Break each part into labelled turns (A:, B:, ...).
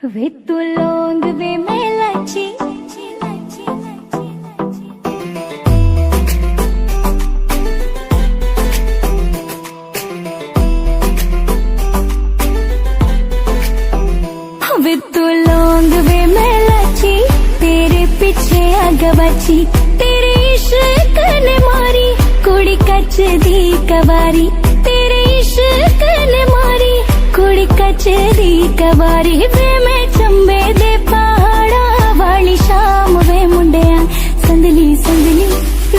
A: वे तू लौंग वे मैं लाची वे तू लौंग वे मैं लाची तेरे पीछे आगा बाची तेरे इश्क ने मारी कुड़ी कच दी कबारी तेरे इश्क ने मारी कुड़ी कच दी कबारी वे मैं चंबे दे पहाड़ा वाली शाम वे मुंडिया संदली संदली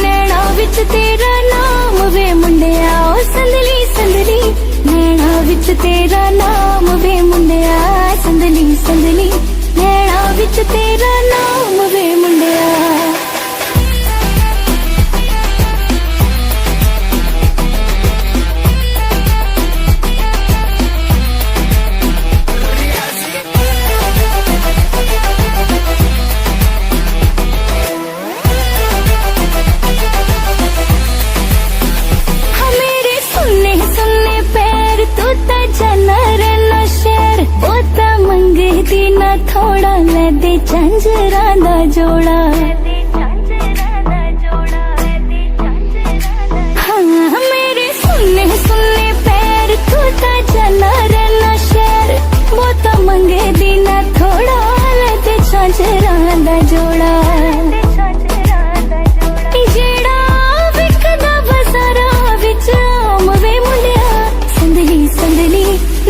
A: नैना विच तेरा नाम वे मुंडिया ओ संदली संदली नैना विच तेरा नाम वे मुंडिया संदली संदली नैना विच तेरा नाम वे मुंडिया ना थोड़ा ले दे झंझरा दा जोड़ा हाँ मेरे सुनने सुनने पैर तू ता चला रहना शहर वो तो मंगे दी ना थोड़ा ले दे झंझरा दा जोड़ा जेड़ा विकदा बजारा विच आम वे मुंडिया संदली संदली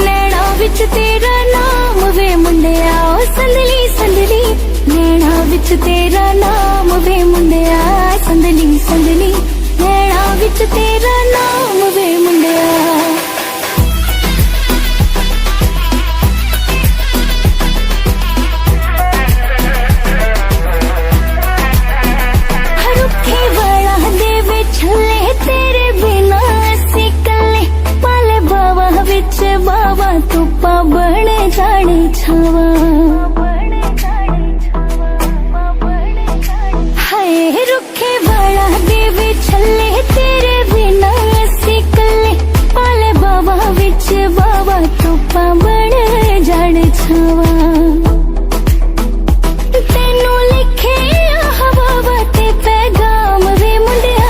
A: नैना विच तेरा नाम वे मुंडिया ओ संदली संदली नैना विच तेरा नाम वे मुंडिया संदली संदली नैना विच तेरा नाम वे मुंडिया रुखे वाला देवे छले तेरे बिना असी कले पाले बावा विच बावा तुपा बने जाने छावा हाय रुखे वाला देवे छले तेरे बिना असी कले पाले बावा विच बावा तुपा बने जाने छावा तेनू लिखे हवा ते पैगाम वे मुंडिया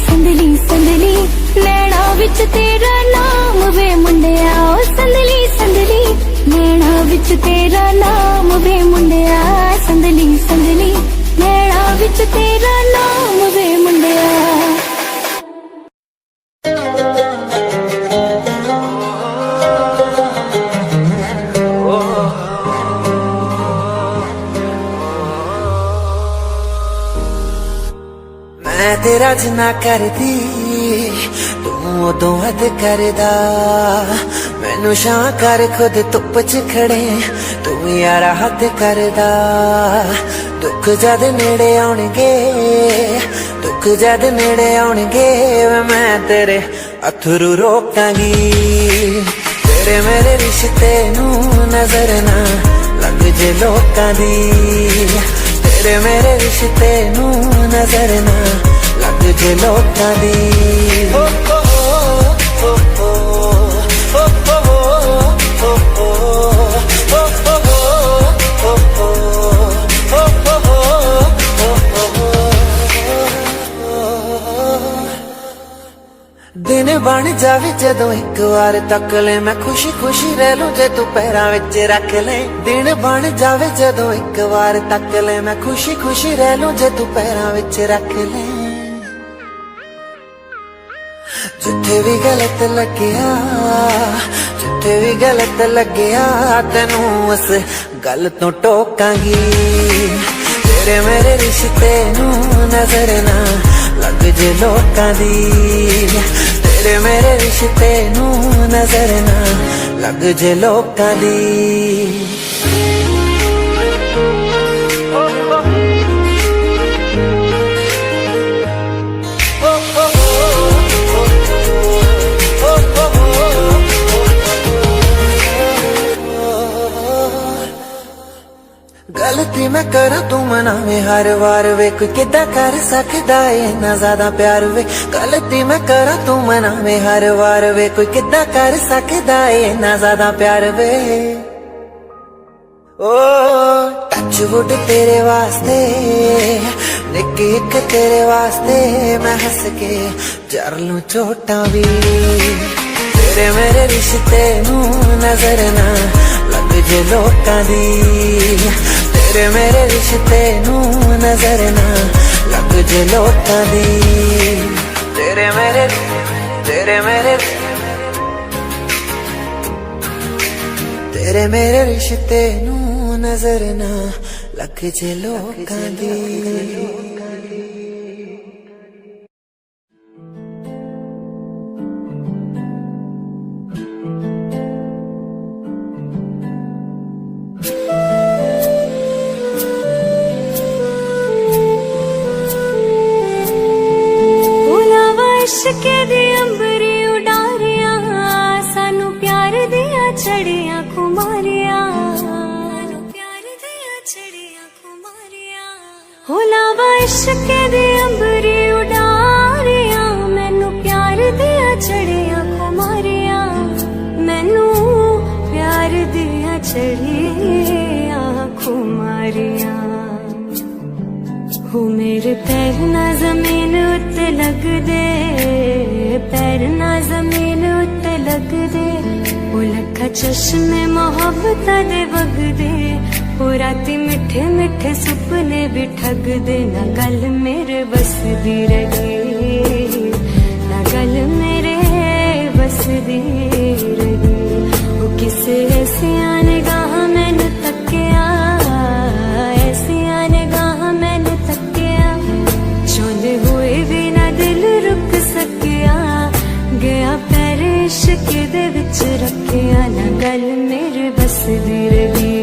A: संदली संदली नैना विच तेरा नाम वे मुंडिया ओ संदली संदली नैना विच तेरा नाम वे मुंडिया संदली संदली नैना विच तेरा नाम वे मुंडिया
B: मैं तेरा जिन्ना करदी तू उदों हद करदा मैनू शां कर खुद धुप च खड़े तू यारा हद करदा दुख जद नेड़े आउणगे दुख जद नेड़े आउणगे मैं तेरे अथरू रोकांगी तेरे मेरे रिश्ते नू नजर ना लग जे लोकां दी तेरे मेरे रिश्ते नू नजर ना लग जे लोकां दी दिन बन जावे जदों एक बार तक ले मैं खुशी खुशी रह लूं जे तू पैरां विच रख ले दिन बन जावे जदों एक बार तक ले मैं खुशी खुशी रह लूं जे तू पैरां विच रख ले जिथे भी गलत लग्या जिथे भी गलत लग्या तेनू उस गल तो टोकांगी तेरे मेरे रिश्ते नू नजर ना लग जे लोकां दी तेरे मेरे रिश्ते नू नजर ना लग जे लोकां दी गलती मैं करा तू मनावे हर वार वे कोई किदा कर सकदा है ना ज्यादा प्यार वे गलती मैं करा तू मनावे हर वार वे कोई किदा कर सकदा है ना ज्यादा प्यार वे ओ टच वुड तेरे वास्ते निक्की एक तेरे वास्ते मैं हंस के जर लूं चोटां भी तेरे मेरे रिश्ते नूं नजर ना लग जे लोकां दी तेरे मेरे रिश्ते नूं नजर ना लग जे लोकां दी तेरे मेरे तेरे मेरे तेरे मेरे रिश्ते नूं नजर ना लग जे लोकां दी
A: इश्के दी अंबरी उडारिया सानू प्यार दिया चढ़िया खुमारिया हो लावा इश्के दी अंबरी उडारिया मैनू प्यार दिया चढ़िया खुमारिया मैनू प्यार दिया चढ़िया खुमारिया हो मेरे पैर ना जमीन उत्ते लग दे पैर ना जमीन उत्ते लग दे ओ लखा चश्मे मोहब्बत दे वग दे ओ राती मिठे मिठे सुपने भी ठग दे ना गल मेरे बस दी रही ना गल मेरे बस दी रही ओ किसे ऐसिया निगाह मैनू तकिया ऐसिया निगाह मैनू तकिया चाहते हुए भी ना दिल रुक सकिया गया पैर इश्क दे विच रखिया ना गल मेरे बस दी रही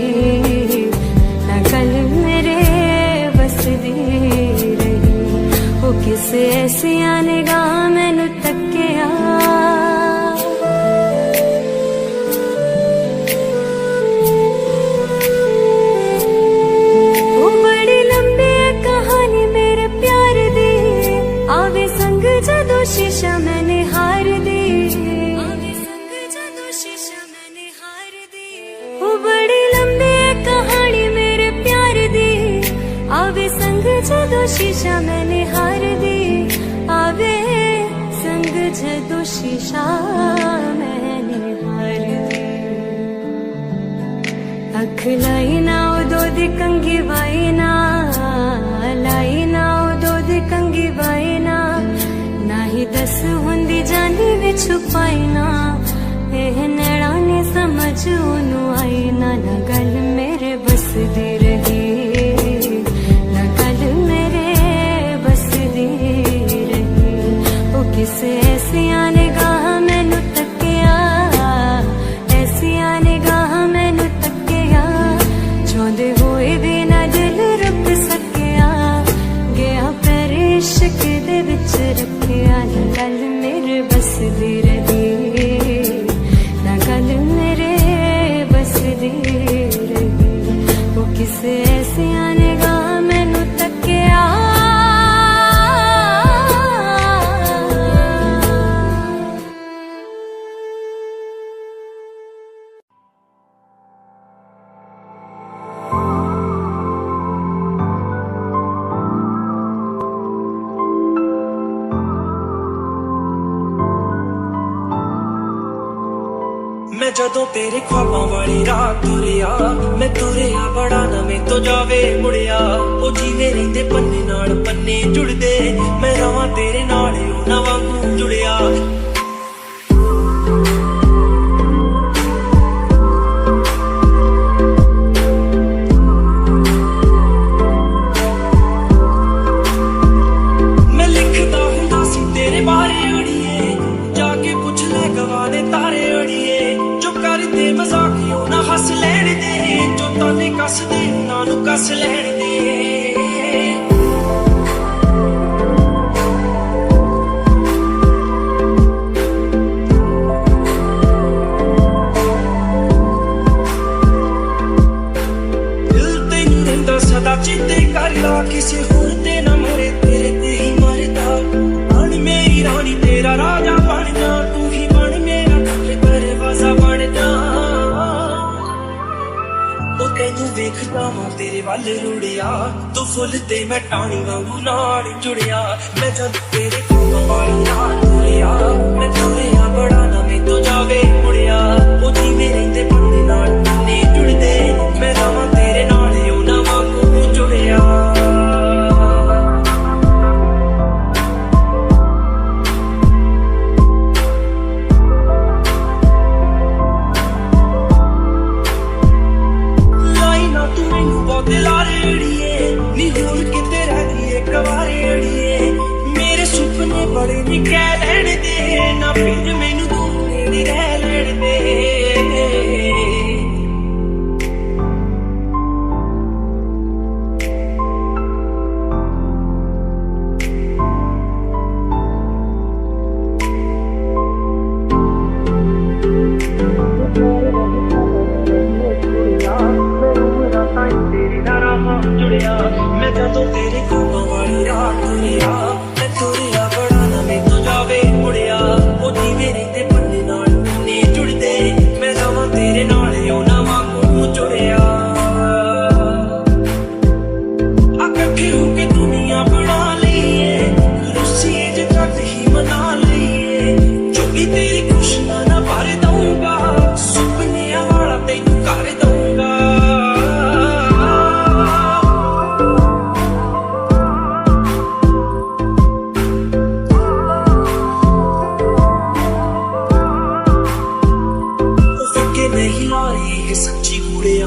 A: ना गल मेरे बस दी रही ओ किसे ऐसिया निगाह मैनू तकिया ओ बड़ी लंबी है कहानी मेरे प्यार दी आवे संग जदों शीशा मैंने हार दी आवे संग जदों शीशा मैंने हार दी ओ बड़ी लंबी है कहानी मेरे प्यार दी आवे संग जदों शीशा मैंने हार दी आवे संग जदों शीशा मैंने हार दी अख लाई ना उदो दी कंगी वाई ना लाई ना उदो दी कंगी वाई ना ही दस हुंदी जानी वे छुपाई ना एह नैना ने समझ ओनू आई ना ना गल मेरे बस दी रही ना गल मेरे बस दी रही ओ किसे ऐसिया निगाह मैनू तकिया ऐसिया निगाह मैनू तकिया चाहते हुए भी ना दिल रुक सकिया गया पैर इश्क दे विच रखिया ना गल मेरे बस दी रही ना गल मेरे बस दी रही वो किसे ऐसिया निगाह मैनू तकिया
C: मैं जदों तेरे ख्वाबां वाली रात तुरिया मैं तुरिया बड़ा नवें तो जावे मुड़िया ओ जीवे रहिंदे पन्ने नाल पन्ने जुड़दे मैं रवां तेरे नाल उन्हां वांगू जुड़िया मैं लिखदा हुंदा सी तेरे बारे अड़िए जाके पुछ ले गवा दे तारे अड़िए करते मजाकियों ना हस लैण दे जो ताने कस दे उन्हां नू कस लैण दे दिल तैनू रहिंदा सदा चेते कर ला किसे होर ते ना मरे तेरे ते ही मरदा बन मेरी रानी तेरा राजा बन जा तू ही बन मेरा दरवाजा बन जा ओ तैनू ਜਦੋਂ ਵੇਖ ਜਾਵਾਂ ਤੇਰੇ ਵੱਲ ਰੁੜਿਆ ਤੂੰ ਫੁੱਲ ਤੇ ਮੈਂ ਟਾਣੀ ਵਾਂਗੂ ਨਾਲ ਜੁੜਿਆ ਮੈਂ ਜਦ ਤੇਰੇ ਕੋਲ ਵਾਲੀ ਰਾਤ ਤੁਰਿਆ ਮੈਂ ਤੁਰਿਆ ਬੜਾ ਨਾ ਮੈਂ ਤੋਂ ਜਾਵੇ ਮੁੜਿਆ ਉਹ ਜਿਵੇਂ ਰਹਿੰਦੇ ਪੰਨੇ ਨਾਲ ਪੰਨੇ ਜੁੜਦੇ ਮੈਂ ਰਵਾਂ ਤੇਰੇ ਨਾਲ ਉਹਨਾਂ ਵਾਂਗੂ ਜੁੜਿਆ ਦਿਲ ਰੇੜੀਏ ਨੀ ਹੋਰ ਕਿਤੇ ਰਹਿ ਗਈ ਇੱਕ ਵਾਰੀ ਅੜੀਏ ਮੇਰੇ ਸੁਪਨੇ ਬੜੇ ਨੀ ਕਹਿ ਲੈਣ ਦੇ ਨਾ ਫਿਰ ਮੈਨੂੰ ਦੂਰ ਨੇੜੇ ਰਹਿ ਲੈਣ ਦੇ ਮੈਂ ਜਦੋਂ ਤੇਰੇ ਕੋਲ ਵਾਲੀ ਰਾਤ ਤੁਰਿਆ ਮੈਂ ਤੁਰਿਆ ਬੜਾ ਨਾ ਮੈਂ ਤੋਂ ਜਾਵੇ ਮੁੜਿਆ ਉਹ ਜਿਵੇਂ ਰਹਿੰਦੇ ਪੰਨੇ ਨਾਲ ਪੰਨੇ ਜੁੜਦੇ ਮੈਂ ਰਵਾਂ ਤੇਰੇ ਨਾਲ ਉਹਨਾਂ ਵਾਂਗੂ ਜੁੜਿਆ ਇਕੱਠੇ ਹੋ ਕੇ ਦੁਨੀਆ ਬਣਾ ਲਈਏ ਰੁੱਸੀਏ ਜੇ ਕੱਟ ਹੀ ਮਨਾ ਲਈਏ ਚੋਲੀ ਤੇਰੀ ਖੁਸ਼ੀਆਂ ਨਾ ਭਰ ਦਊਂਗਾ ਸੁਪਨਿਆਂ ਵਾਲਾ ਤੈਨੂੰ ਕਰ ਦਊਂਗਾ ਸੱਚੀ ਕੁੜਿਆ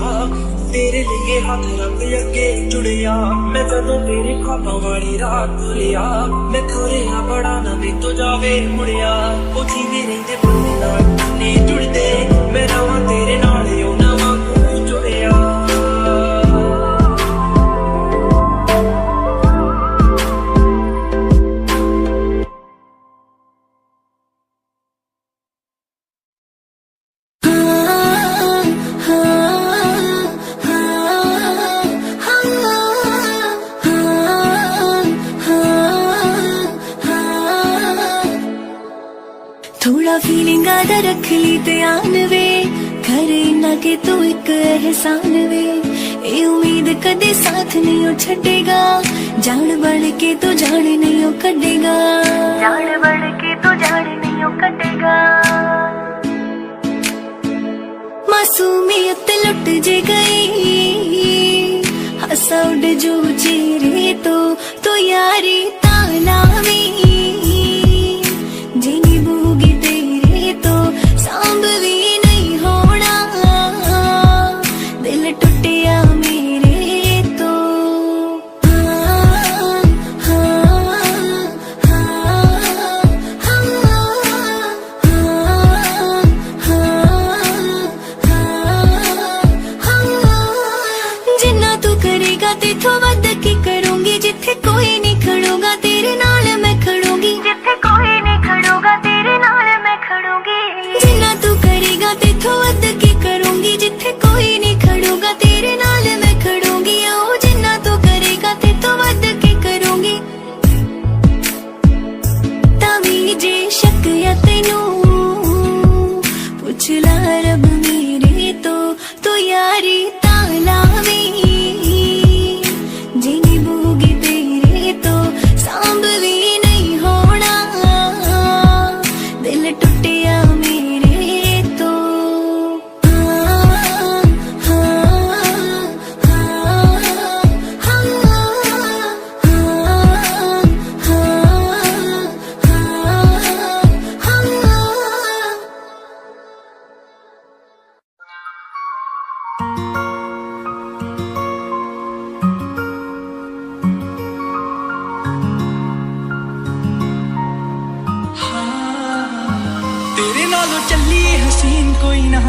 C: ਤੇਰੇ ਲਈ ਹੱਥ ਰੱਖ ਅੱਗੇ ਜੁੜਿਆ ਮੈਂ ਜਦੋਂ ਤੇਰੇ ਖਾਬਾਂ ਵਾਲੀ ਰਾਤ ਤੁਰਿਆ ਮੈਂ ਤੁਰਿਆ ਬੜਾ ਨਾ ਮੈਂ ਤੋਂ ਜਾਵੇ ਮੁੜਿਆ ਉਹ ਜਿਵੇਂ ਰਹਿੰਦੇ ਪੰਨੇ ਨਾਲ ਪੰਨੇ ਜੁੜਦੇ ਮੈਂ ਰਵਾਂ ਤੇਰੇ ਨਾਲ ਉਹਨਾਂ ਵਾਂਗੂ ਜੁੜਿਆ
A: थोड़ा फीलिंग आदा रख ली ध्यान वे करे ना के तू एक एहसान वे ए उम्मीद कदे साथ नहीं छड़ेगा जान बढ़ के तो जान नहीं कटेगा जान बढ़ के तो जान नहीं कटेगा मासूमियत लुट जे गई हंसा उड़ जो चेहरे तो यारी तालावी जिनी बूगी तेरे तो सांभ भी नहीं होना दिल टूटिया मेरे तो जिन्ना तू करेगा तेथों वध की करूंगी जिथे कोई नहीं खड़ूंगा तेरे नाल मैं खड़ूंगी जिथे कोई नहीं खड़ूंगा तेरे नाल मैं खड़ूंगी जिन्ना तू करेगा तेथों वध की करूंगी जिथे कोई नहीं खड़ूंगा तेरे नाल मैं खड़ूंगी ओ जिन्ना तू करेगा तेथों वध की करूंगी तावी जे शक या तैनू पुछ ला रब मेरे तो यारी तालावी जिनी बूगी तेरे तो सांभ भी नहीं होना दिल टूटिया मेरे तो
C: तेरे नालों चली हसीन कोई ना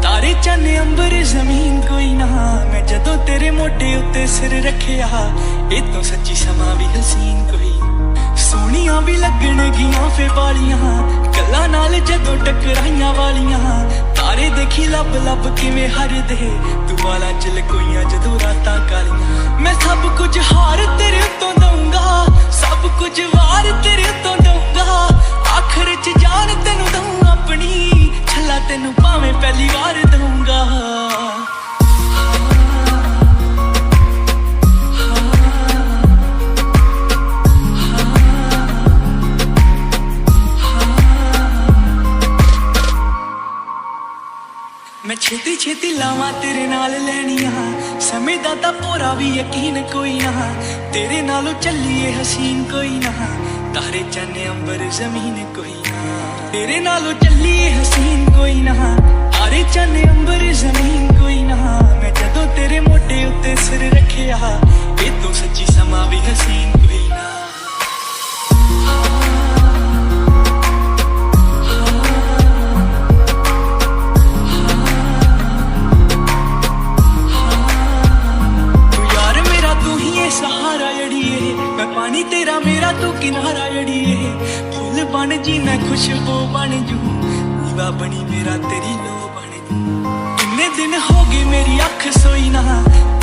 C: तारे चन अंबर जमीन कोई ना मैं जदों तेरे मोटे उत्ते सिर रखिया ए तो सच्ची समा भी हसीन कोई सोनिया भी लगन गियां फे वालियां गल्लां नाल जदों टकराइयां वालियां तारे देखी लब लब किवें हरदे तू वाला चल कोइयां जदों रातां कालियां मैं सब कुछ हार तेरे उत्तों दूंगा सब कुछ वार तेरे उत्तों दूंगा आखिर च जान तेनू दूं अपनी छला तेनू भावें पहली बार दूंगा ਛੇਤੀ ਲਾਵਾਂ ਤੇਰੇ ਨਾਲ ਲੈਣੀਆਂ ਸਮੇਂ ਦਾ ਤਾਂ ਪੂਰਾ ਵੀ ਯਕੀਨ ਕੋਈ ਨਾ ਤੇਰੇ ਨਾਲੋਂ ਚੱਲੀਏ ਹਸੀਨ ਕੋਈ ਨਾ ਤਾਰੇ ਚੰਨ ਅੰਬਰ ਜ਼ਮੀਨ ਕੋਈ ਨਾ ਤੇਰੇ ਨਾਲੋਂ ਚੱਲੀਏ ਹਸੀਨ ਕੋਈ ਨਾ ਤਾਰੇ ਚੰਨ ਅੰਬਰ ਜ਼ਮੀਨ ਕੋਈ ਨਾ ਮੈਂ ਜਦੋਂ ਤੇਰੇ ਮੋਢੇ ਉੱਤੇ ਸਿਰ ਰੱਖਿਆ ਇਹ ਤੋਂ ਸੱਚੀ ਸਮਾਂ ਵੀ ਹਸੀਨ ਕੋਈ ਨਾ सहारा जड़िए मैं पानी तेरा मेरा तू किनारा जड़िए फूल बन जी मैं खुशबू बन जू दीवा बनी मेरा तेरी लो बन जू कितने दिन हो गए मेरी अख सोई ना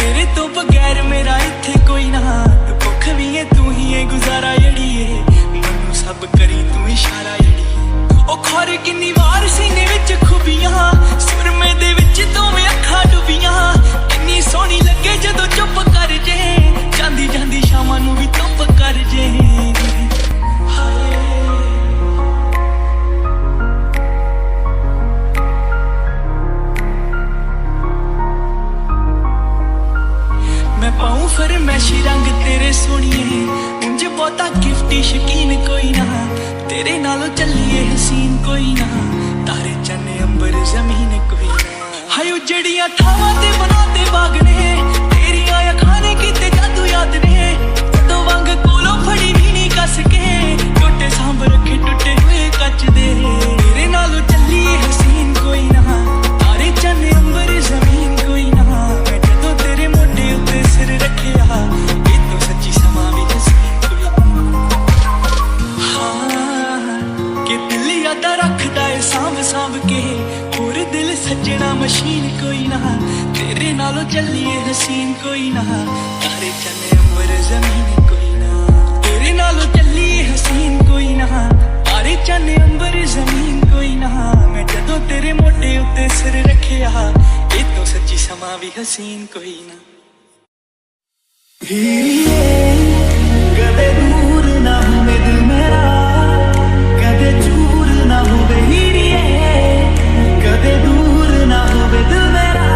C: तेरे तो बगैर मेरा इत्थे कोई ना तू भुख भी है तू ही है गुजारा जड़िए मैनू सब करी तू इशारा जड़िए ओ खौर किन्नी वार सीने विच खुबियां सुरमे दे विच दोवें अखां डुबियां किन्नी सोहनी लगे जदों चुप कर जे ਜਾਂਦੀ ਜਾਂਦੀ ਸ਼ਾਮਾਂ ਨੂੰ ਵੀ ਧੁੱਪ ਕਰ ਜੇ ਮੈਂ ਪਾਉਂ ਫਰਮੈਸ਼ੀ ਰੰਗ ਤੇਰੇ ਸੋਹਣੀਏ ਉਂਝ ਬਹੁਤਾ ਗਿਫਟੀ ਸ਼ਕੀਨ ਕੋਈ ਨਾ ਤੇਰੇ ਨਾਲੋਂ ਚੱਲੀਏ ਹਸੀਨ ਕੋਈ ਨਾ ਤਾਰੇ ਚੰਨ ਅੰਬਰ ਜ਼ਮੀਨ ਕੋਈ ਨਾ ਹਾਏ ਉਜੜੀਆਂ ਥਾਵਾਂ ਤੇ ਬਣਾਤੇ ਬਾਗ ਨੇ ਤੇਰੀਆਂ ਅੱਖਾਂ ਨੇ ਕੀਤੇ ਜਾਦੂ ਯਾਦ ਨੇ ਤੋਂ ਵਾਂਗ ਕੋਲੋਂ ਫੜੀ ਵੀ ਨਹੀਂ ਕੱਸ ਕੇ ਟੁੱਟੇ ਸਾਂਭ ਰੱਖੇ ਟੁੱਟੇ ਹੋਏ ਕੱਚ ਦੇ ਤੇਰੇ ਨਾਲੋਂ ਚੱਲੀਏ ਹਸੀਨ ਕੋਈ ਨਾ ਤਾਰੇ ਚੰਨ ਅੰਬਰ ਜ਼ਮੀਨ ਕੋਈ ਨਾ ਮੈਂ ਜਦੋਂ ਤੇਰੇ ਮੋਢੇ ਉੱਤੇ ਸਿਰ ਰੱਖਿਆ ਇਹ ਤੋਂ ਸੱਚੀ ਸਮਾਂ ਵੀ ਹਸੀਨ ਕੋਈ ਹਾਂ ਕਿ ਦਿਲ ਯਾਦਾਂ ਰੱਖਦਾ ਏ ਸਾਂਭ ਸਾਂਭ ਕੇ ਹੋਰ ਦਿਲ ਸੱਜਣਾ ਮਸ਼ੀਨ ਕੋਈ ਨਾ तेरे नालों चलिए हसीन कोई ना तारे चन्ने अंबर जमीन कोई ना तेरे नालों चलिए हसीन कोई ना तारे चन्ने अंबर जमीन कोई ना मैं जदों तेरे मोढे उत्ते सिर रखिया ये तो सच्ची समा भी हसीन कोई ना कदे दूर ना होवे दिल मेरा कदे चूर ना होवे हीरिए कदे दूर ना होवे दिल मेरा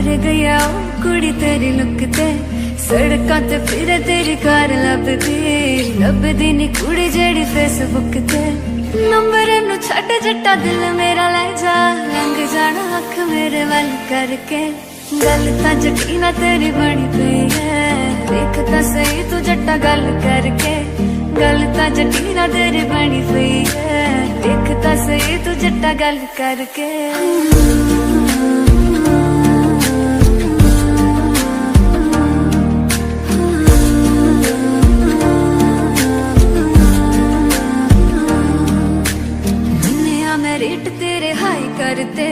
A: मर गया ओ कुड़ी तेरी लुकते सड़कां ते फिरे तेरी कार लभदी नी कुड़ी जेड़ी फेसबुक ते नंबर नू छड्ड जट्टा दिल मेरा ले जा लंघ जाना अख मेरे वल करके गल तां जट्टी ना तेरी बनी पई है देख तां सही तू जट्टा गल करके गल तां जट्टी ना तेरी बनी पई है देख तां सही तू जट्टा गल करके रेट तेरे हाई करते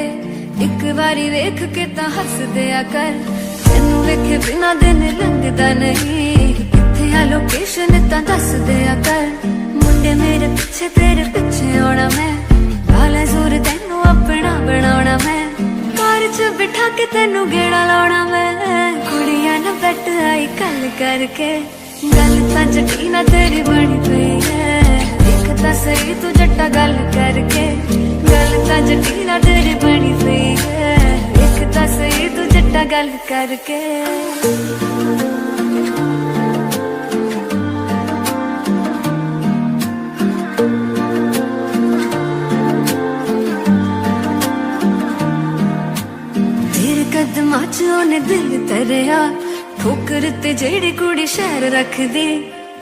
A: एक बारी वेख के ता हस दिया कर तेनू वेखे बिना दिन लंघदा नहीं किथे आ लोकेशन ता दस दिया कर मुंडे मेरे पीछे तेरे पीछे आना मैं काला जोर तेनू अपना बनाना मैं कार च बिठा के तेनू गेड़ा लाना मैं कुड़ियां ना बैठ आई कल करके गल ता जट्टी ना तेरी बनी पई है देख ता सही तू जट्टा गल करके गल ता जट्टी ना तेरी बनी पई है देख ता सही तू जट्टा गल करके तेरे कदमां च ओने दिल तरिया ठोकर ते जेड़ी कुड़ी शहर रखदी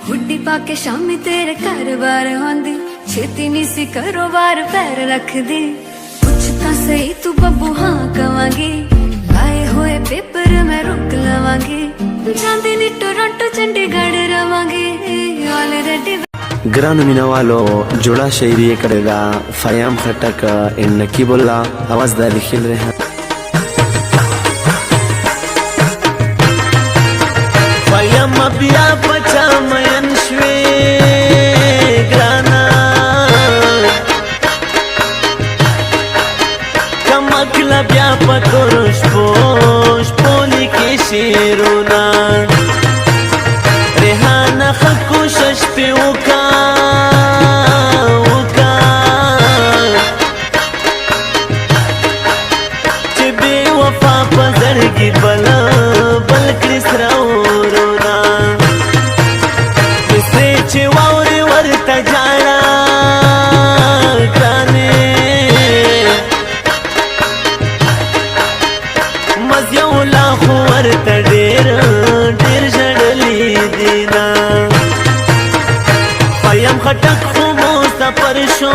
A: हुड्डी पाके शामी तेरे घर बार आंदी छेती नी सी कारोबार पैर रखदी कुछ तां सही तू बब्बू हाँ कवांगी लाए हुए पेपर मैं रोक लवांगी जांदी नी टोरंटो चंडीगढ़ रवांगी ऑलरेडी
D: ग्रान मिनवालो जुड़ा शेरी करेगा फयाम खटक इन नकीबुल्ला आवाज दारी खिल रहे हैं फयाम बिया बचा मयन श्वे ग्राना कमकला बिया पतोरुष पोश पोली के शेरोना रेहाना खकुशश पे उका चिबे वफा पजरगी बला बल क्रिसराओरोना किसे चिवाउर वरता जाना गाने मज़्यौला वरता डेर जड़ली दीना पयम खटक खुमोसा परशोम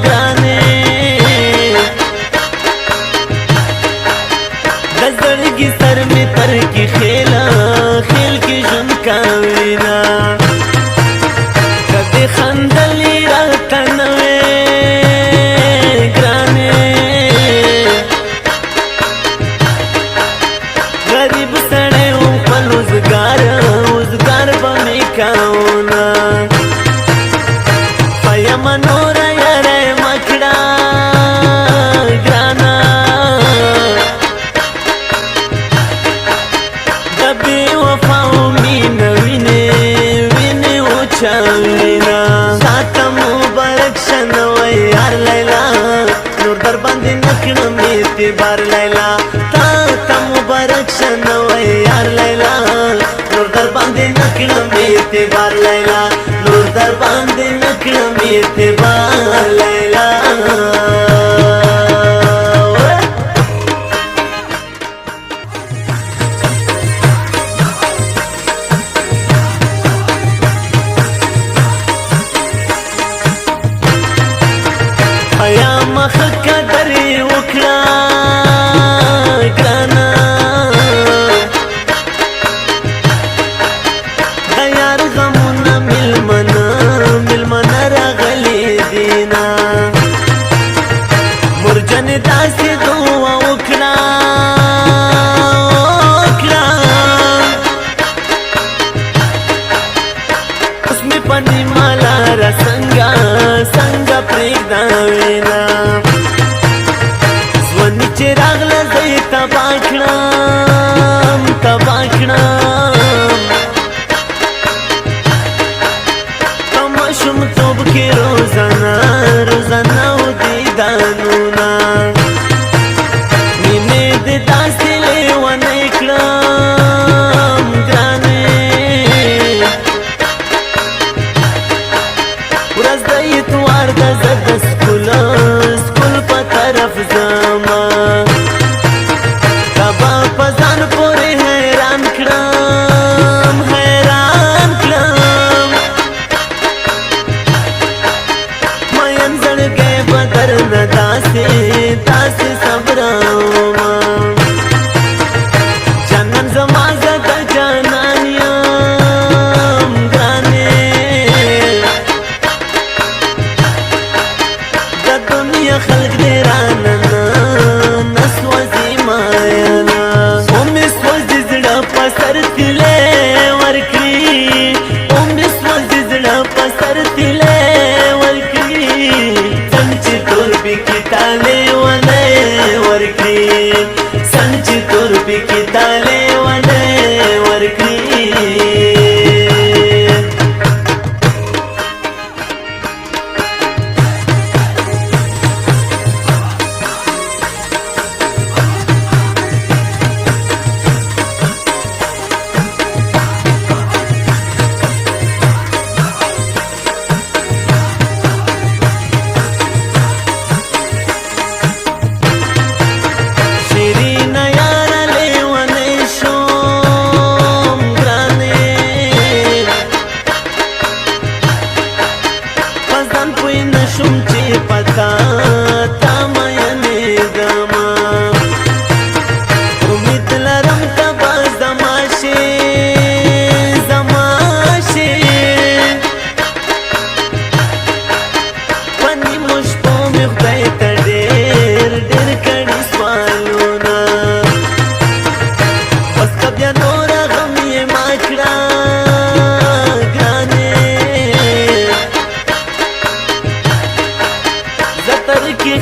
D: गाने गजरगी सर में तर की खेला खेल की झुमका वीना कदे खंदली रतनवे ग्राने गरीब सड़े ऊपर उजगार बने काउना पया मनोरा यारे मखड़ा ग्राना दबे वफाओ मीन विने उछालीना साता मुबारक शनवै यार लैला नूर दर बंदे नकण में ते बार लैला ताता मुबारक शनवै यार लैला नूर दर बंदे नकण में ते बार लैला नूर दर बंदे नकण में ते बार लैला داسې صبرومه جانان زما زه د جانان یم ګرانې د دنیا خلق دې رانه نه سوځي مایله ومې سوځي زړه په سر تلې ورکړي ومې سوځي زړه په سر تلې ورکړي څنګه چې تور پکې تالې ونه ورکړي څنګه چې تور پکې تالې ونه ورکړي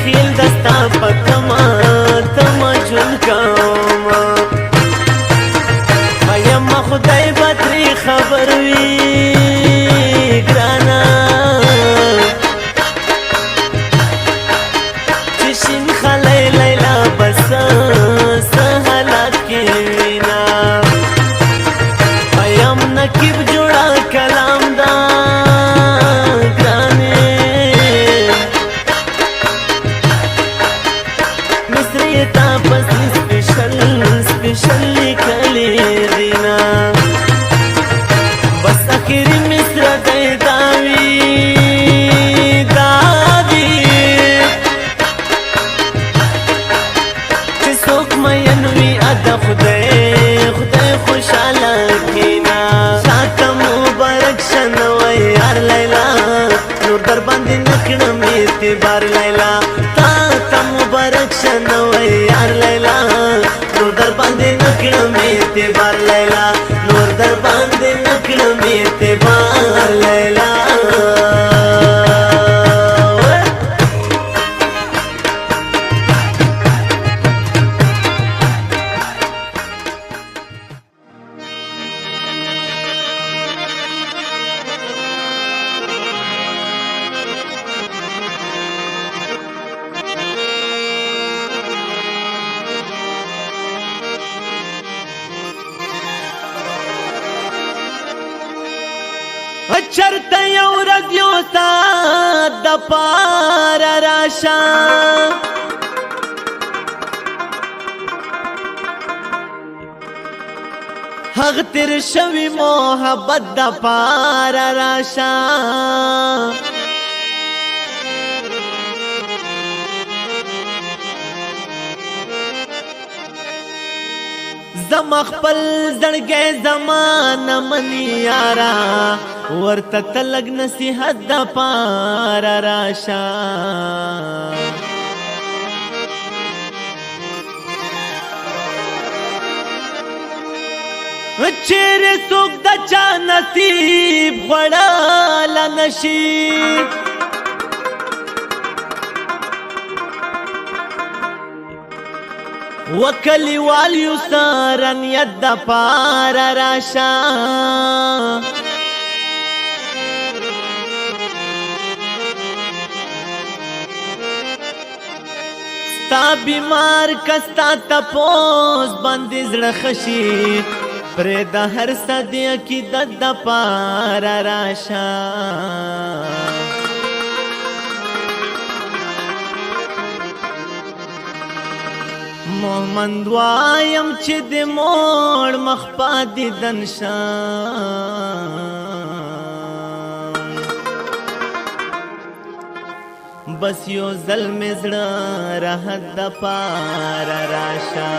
D: خیل دستا پتما تما جون کاما ایم خدای بطری خبر وی گرانا چشین خلی لیلا بسا سحلات کی وینا ایم نکیب جوڑا کلام دا سپیشل کلی دینا بس اخیری مصر دی داوی دادی چه سوک مینوی ادا خدای خوشحالا کینا شاعتا مبارک شنوی یار لیلا نور در باندی نکنم اعتبار لیلا تا مبارک شنوی یار لیلا نور در باندې نکړم اعتبار لیلا نور در باندې نکړم اعتبار لیلا چرته یو ورځ یو ساعت د پاره راشه هغه تیر شوي محبت د پاره راشه زما خپل زړګی زمانه مني یارا ورته تلګ نصیحت د پاره راشه چیرې څوک د چا نصیب غوړاله نشي وکلیوال یو سره نیت د پاره راشه ستا بیمار کستا تپوس باندې زړه خشي پرې د هر صدې عقیدت د پاره راشه مومند وایم چې د موړ مخ پاتې دنشان بس یو ځل مې زړه راحت د پاره راشه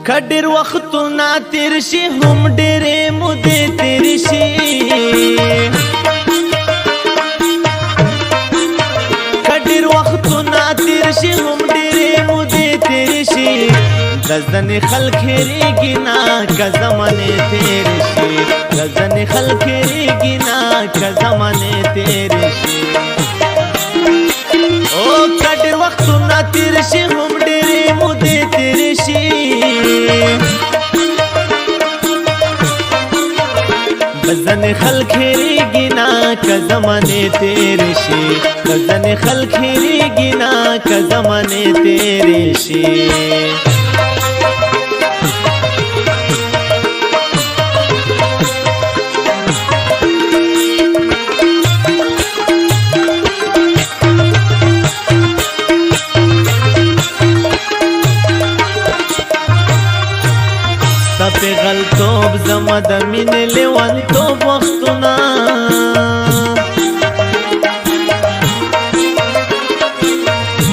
D: که ډېر وختونه تېر شي هم ډېرې مودې تېرې شي که ډېر وختونه تېر شي هم ډېرې مودې تېرې شي د ځنې خلک هېرېږي نه که زمانې تېرې شي د ځنې خلک هېرېږي نه که زمانې تېرې شي او که ډېر وختونه تېر شي هم ډېرې مودې تېرې شي د ځنې خلک هېرېږي نه که زمانې تېرې شي د ځنې خلک هېرېږي نه که زمانې تېرې شي ستا غلطوب زما د مینې لیونتوب وختونه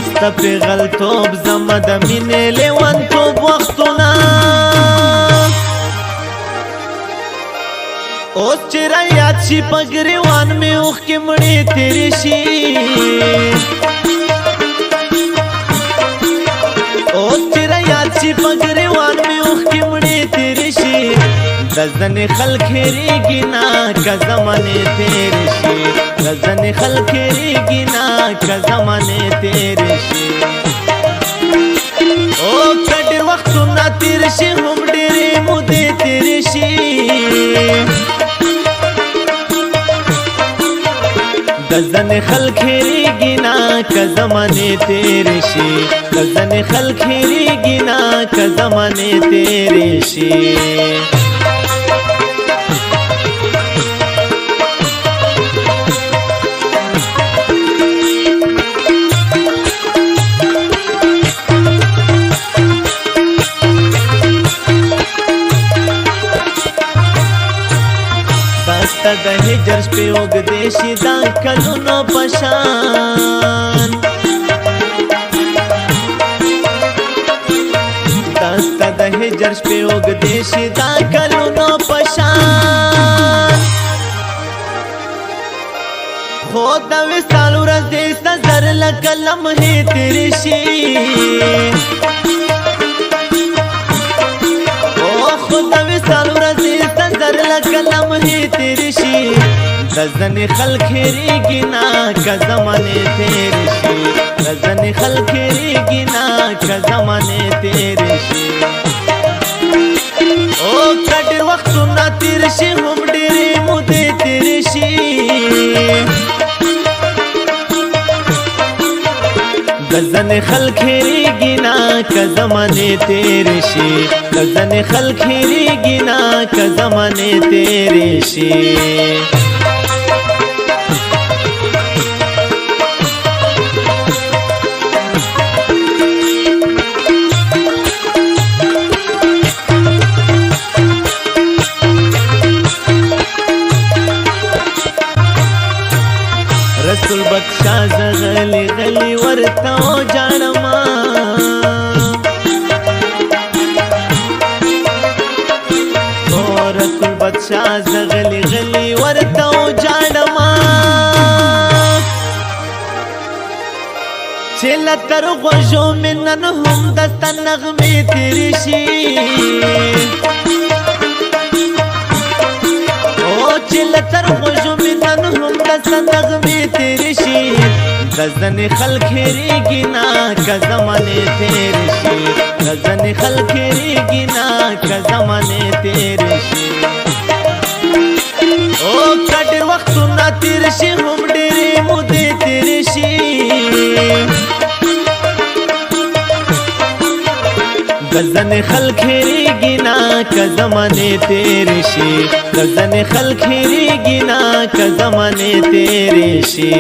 D: ستا غلطوب زما د مینې لیونتوب وختونه اوس چې رایاد شي په ګریوان مې اوښکې مړې تېرې شي اوس چې رایاد شي په ګریوان مې اوښکې مړې تېرې شي د ځنې خلک هېرېږي نه که زمانې تېرې شي د ځنې خلک هېرېږي نه که زمانې تېرې شي او که ډېر وختونه تېر شي هم ډېرې مودې تېرې شي د ځنې خلک هېرېږي نه که زمانې تېرې شي د ځنې خلک هېرېږي نه که زمانې تېرې شي ستا د هجر شپې اوږدې شي دا کلونو په شان ستا د هجر شپې اوږدې شي دا کلونو په شان خو د وصال ورځې ستا زر لکه لمحې تېرې شي خو د وصال ورځې ستا زر لکه لمحې تېرې شي د ځنې خلک هېرېږي نه که زمانې تېرې شي د ځنې خلک هېرېږي نه که زمانې تېرې شي او که ډېر وختونه تېر شي هم ډېرې مودې تېرې شي د ځنې خلک هېرېږي نه که زمانې تېرې شي د ځنې خلک هېرېږي نه که زمانې تېرې شي رسول بخشا زغلی غلی ورته جانما او رسول بخشا زغلی غلی ورته جانما چې لتر غوږو مې نن هم دسته نغمې تېرې شي چې لتر غوږو مې نن هم دسته نغمې تېرې شي د ځنې خلک هېرېږي نه که زمانې تېرې شي د ځنې خلک هېرېږي نه که زمانې تېرې شي او که ډېر وختونه تېر شي هم ډېرې مودې تېرې شي د ځنې خلک هېرېږي نه که زمانې تېرې شي د ځنې خلک هېرېږي نه که زمانې تېرې شي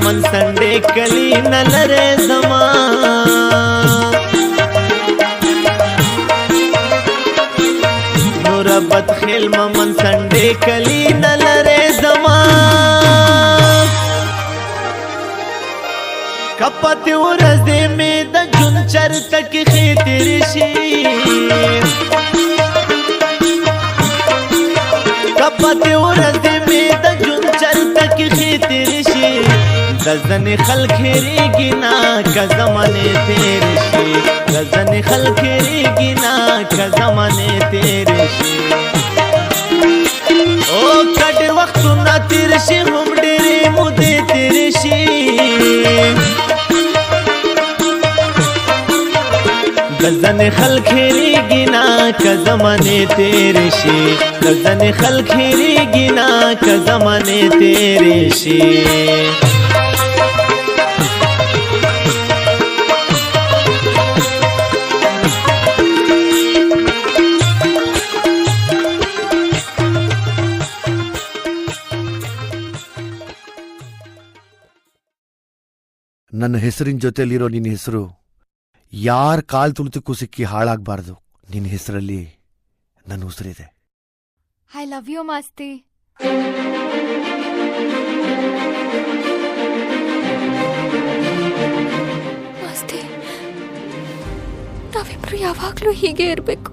D: मन संडे कली नलरे जमा नूरा बदखेल मन संडे कली नलरे जमा कपति उरज़े में द जुनचर तक खितरशी कपति उरज़े में द जुनचर तक खितरशी गज़न खल खेरेगी ना का ज़माने तेरशी गज़न खल खेरेगी ना का ज़माने तेरशी ओ कट वक्त ना तेरशी हम डेरे मुदे तेरशी गज़न खल खेरेगी ना का ज़माने तेरशी गज़न खल खेरेगी ना का ज़माने तेरशी
E: ನನ್ನ ಹೆಸರಿನ ಜೊತೆಲಿರೋ ನಿನ್ನ ಹೆಸರು ಯಾರ ಕಾಲ್ ತುಳಿತಕ್ಕೂ ಸಿಕ್ಕಿ ಹಾಳಾಗಬಾರ್ದು. ನಿನ್ನ ಹೆಸರಲ್ಲಿ ನನ್ನ ಉಸಿರಿದೆ.
F: I love you Masti. Masti, ನಾವಿಬ್ರು ಯಾವಾಗ್ಲೂ ಹೀಗೆ ಇರಬೇಕು.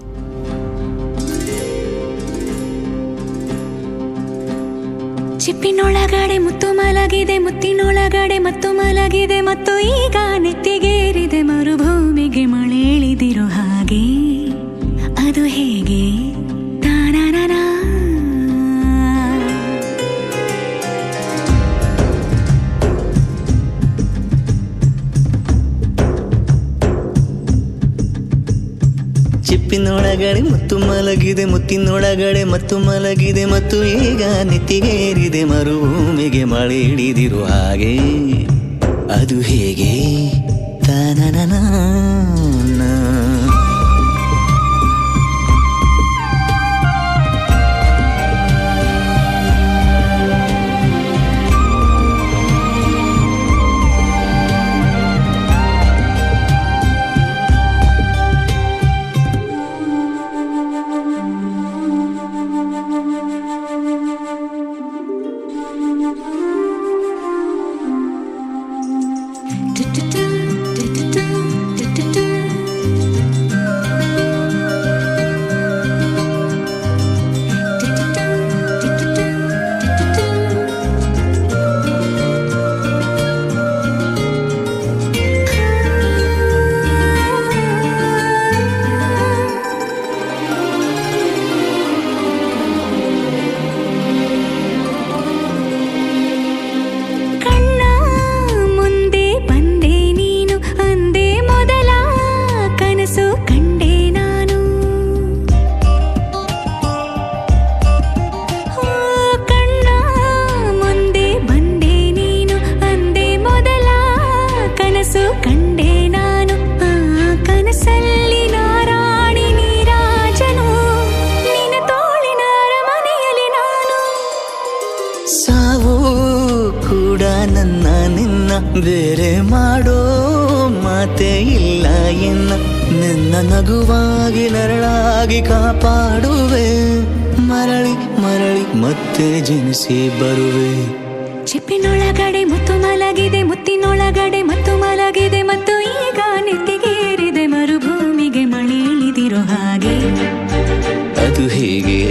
A: ಚಿಪ್ಪಿನೊಳಗಡೆ ಮುತ್ತು ಮಲಗಿದೆ, ಮುತ್ತಿನೊಳಗಡೆ ಮತ್ತು ಮಲಗಿದೆ, ಮತ್ತು ಈಗ ನೆತ್ತಿಗೇರಿದೆ ಮರುಭೂಮಿಗೆ ಮಳೆ ಇಳಿದಿರೋ ಹಾಗೆ. ಅದು ಹೇಗೆ ತಾನಾನಾ
G: ಚಿಪ್ಪಿನೊಳಗಡೆ ಮುತ್ತು ಮಲಗಿದೆ, ಮುತ್ತಿನೊಳಗಡೆ ಮತ್ತು ಮಲಗಿದೆ, ಮತ್ತು ಈಗ ನೆತ್ತಿಗೇರಿದೆ ಮರುಭೂಮಿಗೆ ಮಳೆ ಹಿಡಿದಿರು ಹಾಗೆ. ಅದು ಹೇಗೆ ತಾನನನ ಬೇರೆ ಮಾಡೋ ಮಾತೆ ಇಲ್ಲ ಎನ್ನ. ನಿನ್ನ ನಗುವಾಗಿ ನರಳಾಗಿ ಕಾಪಾಡುವೆ, ಮರಳಿ ಮರಳಿ ಮತ್ತೆ ಜನಿಸಿ ಬರುವೆ.
A: ಚಿಪ್ಪಿನೊಳಗಡೆ ಮುತ್ತು ಮಲಗಿದೆ, ಮುತ್ತಿನೊಳಗಡೆ ಮತ್ತು ಮಲಗಿದೆ, ಮತ್ತು ಈಗ ನೆತ್ತಿಗೇರಿದೆ ಮರುಭೂಮಿಗೆ ಮಳೆ ಇಳಿದಿರೋ ಹಾಗೆ.
G: ಅದು ಹೇಗೆ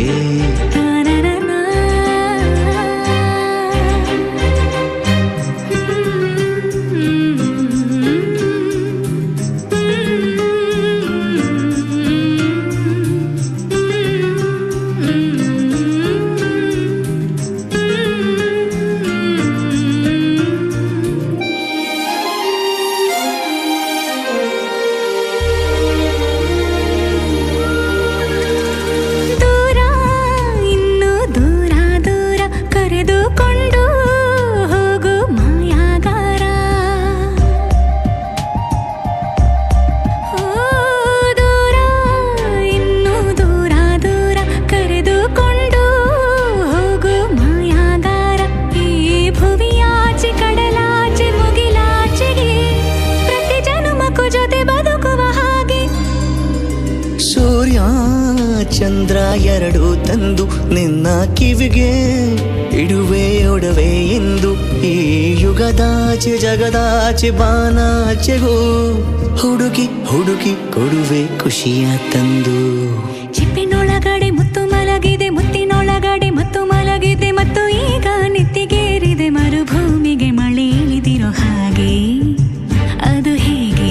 G: ತಂದು ನಿನ್ನ ಕಿವಿಗೆ ಇಡುವೆ ಒಡವೆ ಎಂದು ಈ ಯುಗದಾಚೆ ಜಗದಾಚೆ ಬಾನಾಚೆಗೂ ಹುಡುಕಿ ಹುಡುಕಿ ಕೊಡುವೆ ಖುಷಿಯ ತಂದು.
A: ಚಿಪ್ಪಿನೊಳಗಡೆ ಮುತ್ತು ಮಲಗಿದೆ, ಮುತ್ತಿನೊಳಗಡೆ ಮತ್ತು ಮಲಗಿದೆ, ಮತ್ತು ಈಗ ನೆತ್ತಿಗೇರಿದೆ ಮರುಭೂಮಿಗೆ ಮಳೆ ಇಳಿದಿರೋ ಹಾಗೆ. ಅದು ಹೇಗೆ?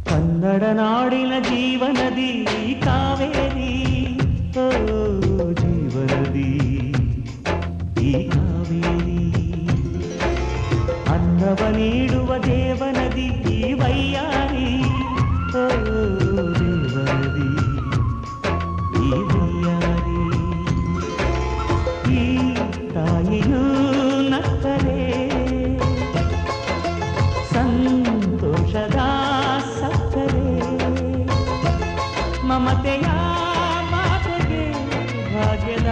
H: ಕನ್ನಡ ನಾಡಿನ ಜೀವನದಿ ಕಾವೇರಿ, ಓ ಜೀವನದಿ ಈ ಕಾವೇರಿ. ಅನ್ನವ ನೀಡುವ ದೇವನದಿ ಈ ವೈಯಾರಿ, ಓ ದೇವನದಿ ಈ ವೈಯಾರಿ. ಈ ತಾಯಿಯೂ ನಕ್ಕರೆ ಸಂತೋಷದ ಮಮತೆಯ ಮಾತೆಗೆ ಭಾಗ್ಯದ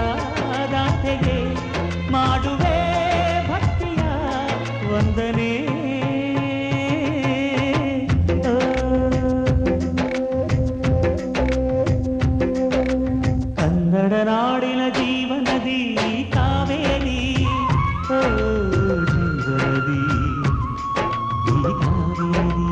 H: ದಾತೆಗೆ ಮಾಡುವೆ ಭಕ್ತಿಯ ವಂದನೆ. ಕನ್ನಡ ನಾಡಿನ ಜೀವನದಿ ಕಾವೇರಿ, ಓ ಜೀವನದಿ ಈ ಕಾವೇರಿ.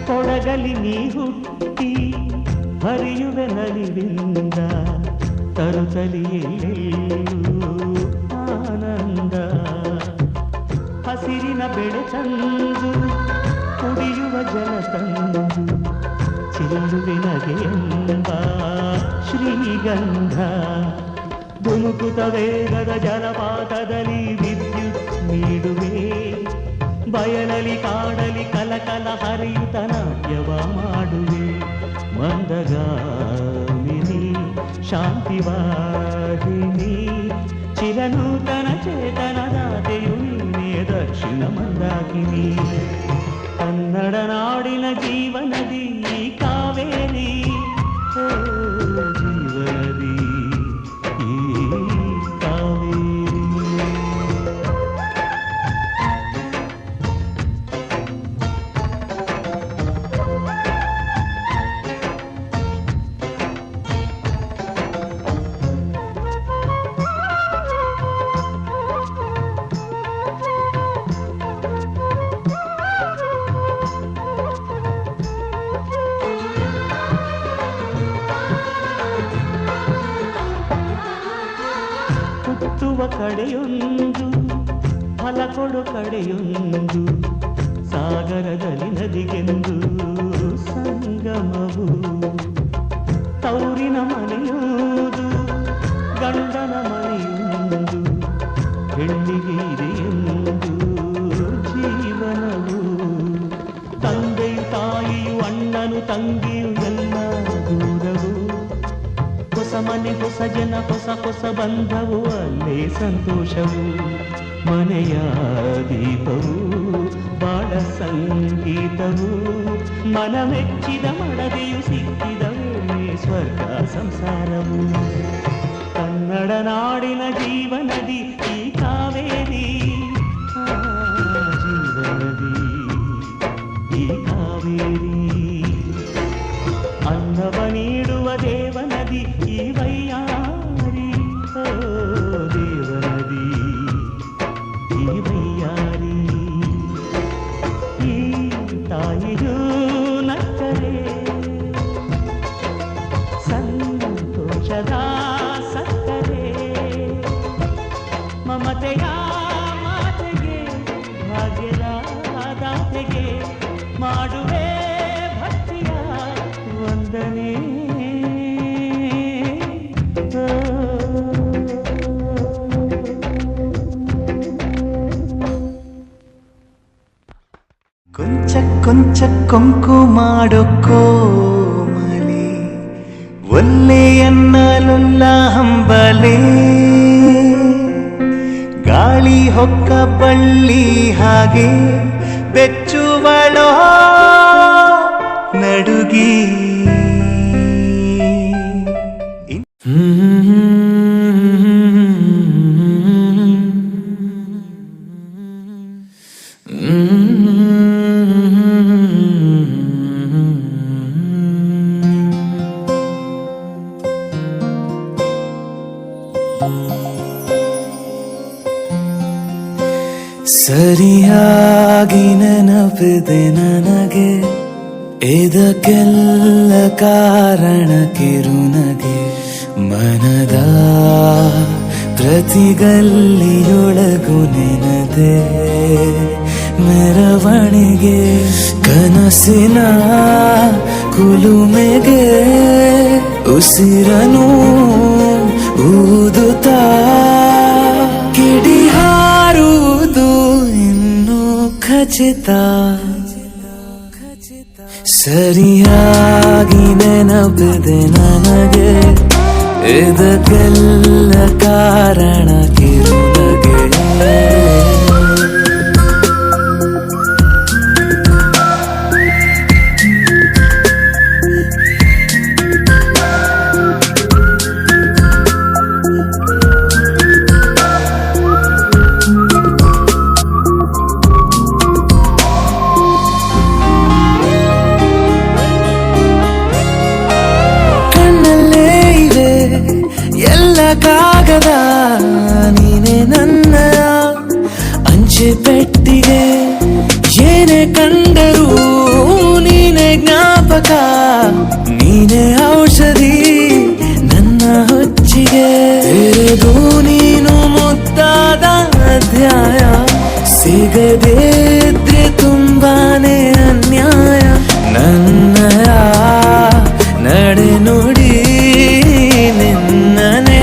H: ಕೊಡಗಲಿ ನೀ ಹುಟ್ಟಿ ಹರಿಯುವೆ ನಲಿವಿಂದ, ತರುತ್ತಲಿಯೆಲ್ಲೂ ಆನಂದ. ಹಸಿರಿನ ಬೆಳೆ ತಂದು ಕುಡಿಯುವ ಜಲ ತಂದು ಚೆಲ್ಲುವೆ ನಗೆಯೆಂಬ ಶ್ರೀಗಂಧ. ಧುಮುಕುತ ವೇಗದ ಜಲಪಾತದಲ್ಲಿ ವಿದ್ಯುತ್ ನೀಡುವೆ, ಬಯಲಲಿ ಕಾಡಲಿ ಕಲಕಲ ಹರಿಯುತ್ತ ನಾಟ್ಯವ ಮಾಡುವೆ. ಮಂದಗಾಮಿನಿ ಶಾಂತಿವಾಹಿನಿ ಚಿರನೂತನ ಚೇತನದಾತೆಯು ನೀನೇ ದಕ್ಷಿಣ ಮಂದಾಕಿನಿ. ಕನ್ನಡ ನಾಡಿನ ಜೀವನದಿ ಕಾವೇರಿ, ಓ ಜೀವನದಿ ಈ ಕಾವೇರಿ. ಹುಟ್ಟುವ ಕಡೆಯೊಂದು ಫಲ ಕೊಡು ಕಡೆಯೊಂದು, ಸಾಗರದಲ್ಲಿ ನದಿಗೆಂದು ಸಂಗಮವು. ತೌರಿನ ಮನೆಯುವುದು ಗಂಡನ ಮನೆಯೊಂದು, ಹೆಣ್ಣಿಗೆ ಇದೆಯೆಂದು ಜೀವನವು. ತಂದೆಯು ತಾಯಿಯು ಅಣ್ಣನು ತಂಗಿಯು ಎಲ್ಲ ದೂರವು. ಹೊಸ ಮನೆ ಮನೆ ಹೊಸ ಜನ ಹೊಸ ಹೊಸ ಬಂಧವು ಅಲ್ಲೇ ಸಂತೋಷವು ಮನೆಯ ದೀಪವು ಬಾಳ ಸಂಗೀತವು ಮನ ಮೆಚ್ಚಿದ ಮಡದಿಯು ಸಿಕ್ಕಿದವೇ ಸ್ವರ್ಗ ಸಂಸಾರವು ಕನ್ನಡ ನಾಡಿನ ಜೀವನದಿ ಈ ಕಾವೇರಿ ಜೀವನದಿ ಈ ಕಾವೇರಿ ಅನ್ನವ ನೀಡುವ ದೇವನದಿ ಈ ವೈಯಾರಿ ದೇವನದಿ ಈ ವೈಯಾರಿ ಈ ತಾಯಿಯೂ ನಕ್ಕರೆ ಸಂತೋಷದ ಸಕ್ಕರೆ ಮಮತೆಯ ಮಾತೆಗೆ ಭಾಗ್ಯದ ದಾತೆಗೆ ಮಾಡುವೆ ಭಕ್ತಿಯ ವಂದನೆ
G: ಕೊಂಚ ಕೊಂಚ ಕೊಂಕು ಮಾಡೋ ಕೋಮಲೆ ಒಲ್ಲೆಯನ್ನಲುಲ್ಲ ಹಂಬಲೆ ಗಾಳಿ ಹೊಕ್ಕ ಬಳ್ಳಿ ಹಾಗೆ ಬೆಚ್ಚುವಳೋ ನಡುಗಿ
B: ಸರಿಯಾಗಿ ನೆನಪಿದೆ ನನಗೆ ಇದಕ್ಕೆಲ್ಲ ಕಾರಣ ಕಿರುನಗೆ ಮನದ ಪ್ರತಿಗಲ್ಲಿಯೊಳಗು ನೆನದೆ ಮೆರವಣಿಗೆ ಕನಸಿನ ಕುಲುಮೆಗೆ ಉಸಿರನು ಊದುತ್ತಾ ಕಿಡಿ ಹಾರುವುದು ಇನ್ನು ಖಚಿತ ಸರಿಯಾಗಿ ನೆನಪಿದೆ ನನಗೆ ಇದಕ್ಕೆಲ್ಲ ಕಾರಣ ಕಿರುನಗೆ ಕಾಗದ ನೀನೆ ನನ್ನ ಅಂಚೆ ಪೆಟ್ಟಿಗೆ ಏನೇ ಕಂಡರೂ ನೀನೆ ಜ್ಞಾಪಕ ನೀನೆ ಔಷಧಿ ನನ್ನ ಹೊಚ್ಚಿಗೆ ತೆರೆದು ನೀನು ಮುದ್ದಾದ ಅಧ್ಯಾಯ ಸಿಗದೇ ಇದ್ರೆ ತುಂಬಾನೇ ಅನ್ಯಾಯ ನನ್ನಯ ನಡೆ ನುಡಿ ನಿನ್ನನೆ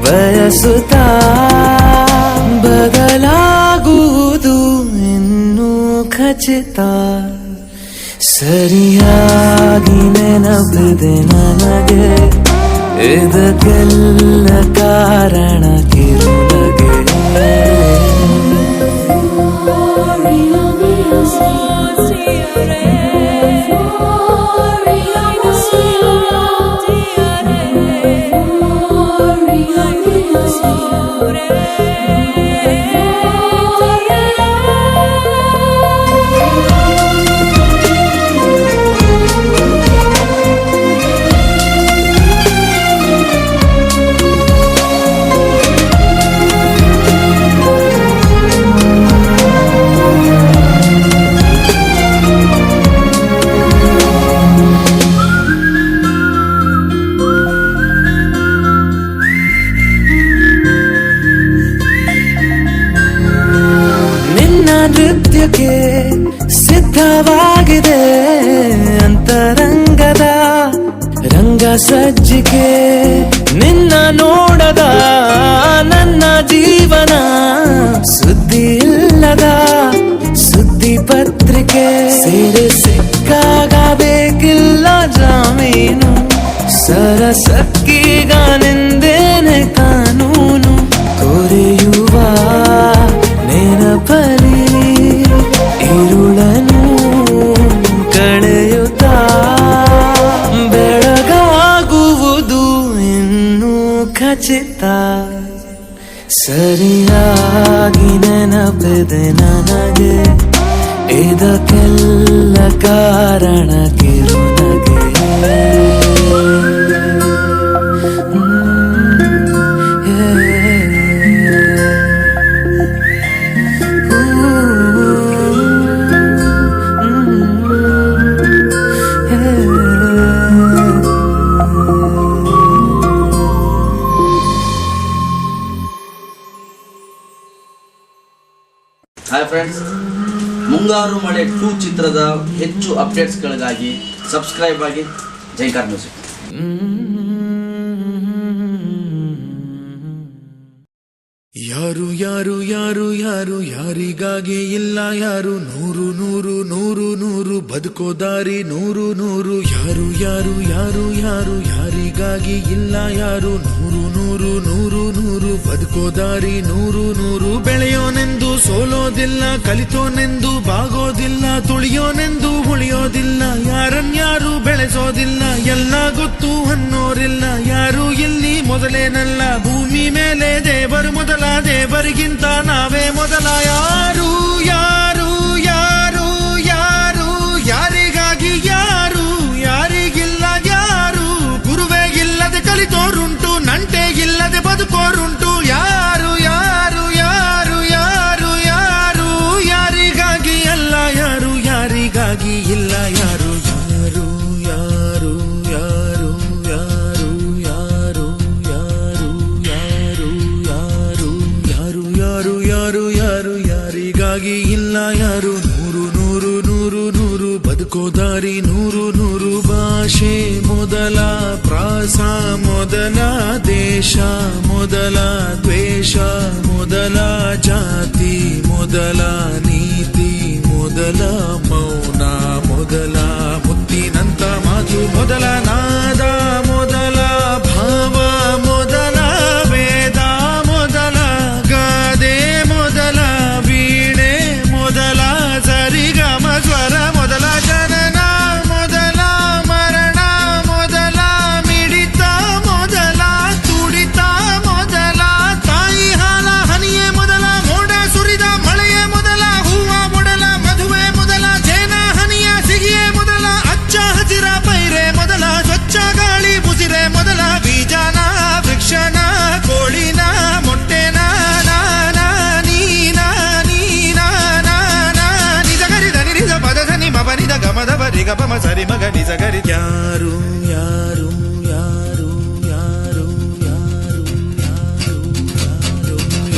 B: ಬಯಸುತ್ತಾ ಬದಲಾಗುವುದು ಇನ್ನೂ ಖಚಿತ ಸರಿಯಾಗಿ ನೆನಪಿದೆ ನನಗೆ ಇದಕ್ಕೆಲ್ಲ ಕಾರಣ ಕಿರುನಗೆ ನೃತ್ಯಕ್ಕೆ ಸಿದ್ಧವಾಗಿದೆ ಅಂತರಂಗದ ರಂಗ ಸಜ್ಜಿಕೆ ನಿನ್ನ ನೋಡದ ನನ್ನ ಜೀವನ ಸುದ್ದಿ ಇಲ್ಲದ ಸುದ್ದಿ ಪತ್ರಿಕೆ ಸೇರೆ ಸಿಕ್ಕಾಗ ಬೇಕಿಲ್ಲ ಜಾಮೀನು ಸರಸಕ್ಕೀಗ ಬೇಗನೆಂದೇನೆ ಕಾನೂನು ಕೊರೆಯುವ ನೆನಪಲಿ ಇರುಳನು ಕಳೆಯುತ್ತಾ ಬೆಳಗಾಗುವುದು ಇನ್ನೂ ಖಚಿತ ಸರಿಯಾಗಿ ನೆನಪಿದೆ ನನಗೆ ಇದಕ್ಕೆಲ್ಲ ಕಾರಣ ಕಿರುನಗೆ
I: ಹಾಯ್ ಫ್ರೆಂಡ್ಸ್, ಮುಂಗಾರು ಮಳೆ 2 ಚಿತ್ರದ ಹೆಚ್ಚು ಅಪ್ಡೇಟ್ಸ್ಗಳಿಗಾಗಿ ಸಬ್ಸ್ಕ್ರೈಬ್ ಆಗಿ ಜೈಕಾರ್ ಮ್ಯೂಸಿಕ್.
J: ಯಾರು ಯಾರು ಯಾರು ಯಾರು ಯಾರಿಗಾಗಿ ಇಲ್ಲ ಯಾರು ನೂರು ನೂರು ನೂರು ನೂರು ಬದುಕೋ ದಾರಿ ನೂರು ನೂರು ಯಾರು ಯಾರು ಯಾರು ಯಾರು ಯಾರಿಗಾಗಿ ಇಲ್ಲ ಯಾರು ನೂರು ನೂರು ನೂರು ನೂರು ಬದುಕೋ ದಾರಿ ನೂರು ನೂರು ಬೆಳೆಯೋನೆಂದು ಸೋಲೋದಿಲ್ಲ ಕಲಿತೋನೆಂದು ಬಾಗೋದಿಲ್ಲ ತುಳಿಯೋನೆಂದು ಉಳಿಯೋದಿಲ್ಲ ಯಾರನ್ಯಾರು ಬೆಳೆಸೋದಿಲ್ಲ ಎಲ್ಲ ಗೊತ್ತು ಅನ್ನೋರಿಲ್ಲ ಯಾರು ಇಲ್ಲಿ ಮೊದಲೇನಲ್ಲ ಭೂಮಿ ಮೇಲೆ ದೇವರು ಮೊದಲ ದೇವರಿಗಿಂತ ನಾವೇ ಮೊದಲ ಯಾರು ಯಾರು ಯಾರು ಯಾರು ಯಾರಿಗಾಗಿ ಯಾರು ಯಾರಿಗಿಲ್ಲ ಯಾರು ಗುರುವೇ ಇಲ್ಲದೆ ಕಲಿತೋರುಂಟು ನಂಟೆ ಇಲ್ಲದೆ ಬದುಕೋರುಂಟು ಯಾರು ಯಾರು ಯಾರು ಯಾರು ಯಾರು ಯಾರಿಗಾಗಿ ಅಲ್ಲ ಯಾರು ಯಾರಿಗಾಗಿ ಇಲ್ಲ ಯಾರು ಯಾರು ಯಾರು ಯಾರು ಯಾರು ಯಾರು ಯಾರು ಯಾರು ಯಾರು ಯಾರು ಯಾರು ಯಾರು ಯಾರು ಯಾರಿಗಾಗಿ ಇಲ್ಲ ಯಾರು ನೂರು ನೂರು ನೂರು ನೂರು ಬದುಕೋ ದಾರಿ ನೂರು ನೂರು ಭಾಷೆ ಮೊದಲ ಪ್ರಾಸ ಮೊದಲ ದೇಶ ಮೊದಲ ದ್ವೇಷ ಮೊದಲ ಜಾತಿ ಮೊದಲ ನೀತಿ ಮೊದಲ ಮೌನ ಮೊದಲ ಮುತ್ತಿನಂತ ಮಾತು ಮೊದಲ ನಾದ ಮೊದಲ ಭಾವ ಮೊದಲ ವೇದ ಮೊದಲ ಗಾದೆ ಮೊದಲ ವೀಣೆ ಮೊದಲ ಸರಿಗಮ ಸ್ವರ ಮೊದಲ ಜನನ ಮೊದಲ ಮರಣ ಮೊದಲ ಮಿಡಿತ ಮೊದಲ ತುಡಿತ ಮೊದಲ ತಾಯಿ ಹಾಲ ಹನಿಯೇ ಮೊದಲ ಮೋಡ ಸುರಿದ ಮಳೆಯೇ ಮೊದಲ ಹೂವ ಮೊದಲ ಮದುವೆ ಮೊದಲ ಜೇನ ಹನಿಯ ಸಿಗಿಯೇ ಮೊದಲ ಅಚ್ಚ ಹಸಿರ ಪೈರೆ ಮೊದಲ ಸ್ವಚ್ಛ ಗಾಳಿ ಮುಸಿರೆ ಮೊದಲ ಬೀಜನ ವೃಕ್ಷನ ಕೋಳಿನ ಮೊಟ್ಟೆನ ನಾನ ನೀನ ನೀನ ನಿಜ ಗರಿದ ನಿರಿದ ಪದ ಧನಿ ಮಬನಿದ ಗಮದ ಬರಿಗ ಪಮ ಸರಿ ಮಗ ನಿಜ ಗರಿ ಯಾರು ಯಾರು ಯಾರು ಯಾರು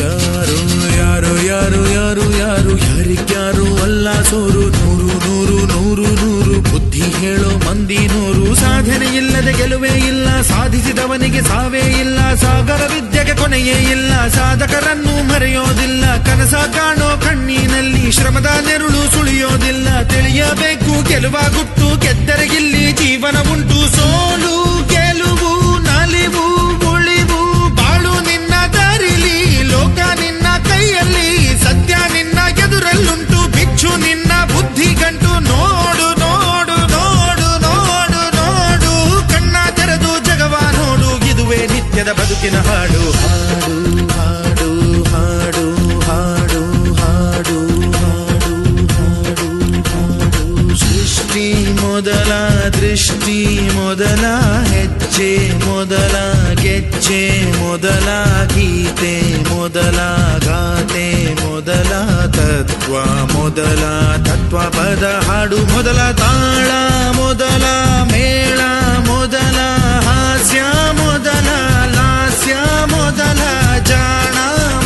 J: ಯಾರು ಯಾರು ಯಾರು ಯಾರು ಯಾರು ಯಾರಿಗ್ಯಾರು ಅಲ್ಲ ಸೋರು ನೂರು ನೂರು ನೂರು ನೂರು ಬುದ್ಧಿ ಹೇಳೋ ಮಂದಿ ನೂರು ಸಾಧನೆ ಇಲ್ಲದೆ ಗೆಲುವೇ ಇಲ್ಲ ಸಾಧಿಸಿದವನಿಗೆ ಸಾವೇ ಇಲ್ಲ ಸಾಗರ ವಿದ್ಯೆಗೆ ಕೊನೆಯೇ ಇಲ್ಲ ಸಾಧಕರನ್ನು ಮರೆಯೋದಿಲ್ಲ ಕನಸ ಕಾಣೋ ಕಣ್ಣಿನಲ್ಲಿ ಶ್ರಮದ ನೆರುಳು ಸುಳಿಯೋದಿಲ್ಲ ತಿಳಿಯಬೇಕು ಗೆಲುವ ಗುಟ್ಟು ಗೆದ್ದರೆ ಇಲ್ಲಿ ಜೀವನ ಉಂಟು ಸೋಲು ಗೆಲುವು ನಲಿವು ಉಳಿವು ಬಾಳು ನಿನ್ನ ದಾರಿಲಿ ಲೋಕ ನಿನ್ನ ಕೈಯಲ್ಲಿ ಸತ್ಯ ನಿನ್ನ ಎದುರಲ್ಲುಂಟು ಬಿಚ್ಚು ನಿನ್ನ ಬುದ್ಧಿ ಗಂಟು ನೋಡು ನೋಡು ನೋಡು ನೋಡು ನೋಡು ಕಣ್ಣ ತೆರೆದು ಜಗವ ನೋಡು ಇದುವೇ ನಿತ್ಯದ ಬದುಕಿನ ಹಾಡು ಹಾಡು ಹಾಡು ಹಾಡು ಹಾಡು ಹಾಡು ಹಾಡು ಹಾಡು ಸೃಷ್ಟಿ ಮೊದಲ ದೃಷ್ಟಿ ಮೊದಲ ಹೆಜ್ಜೆ ಮೊದಲ ಗೆಜ್ಜೆ ಮೊದಲ ಗೀತೆ ಮೊದಲ ಗಾತೆ ಮೊದಲ ತತ್ವ ಮೊದಲ ತತ್ವ ಪದ ಹಾಡು ಮೊದಲ ತಾಳ ಮೊದಲ ಮೇಳ ಮೊದಲ ಹಾಸ್ಯ ಮೊದಲ ಲಾಸ್ಯ ಮೊದಲ ಜಾಣ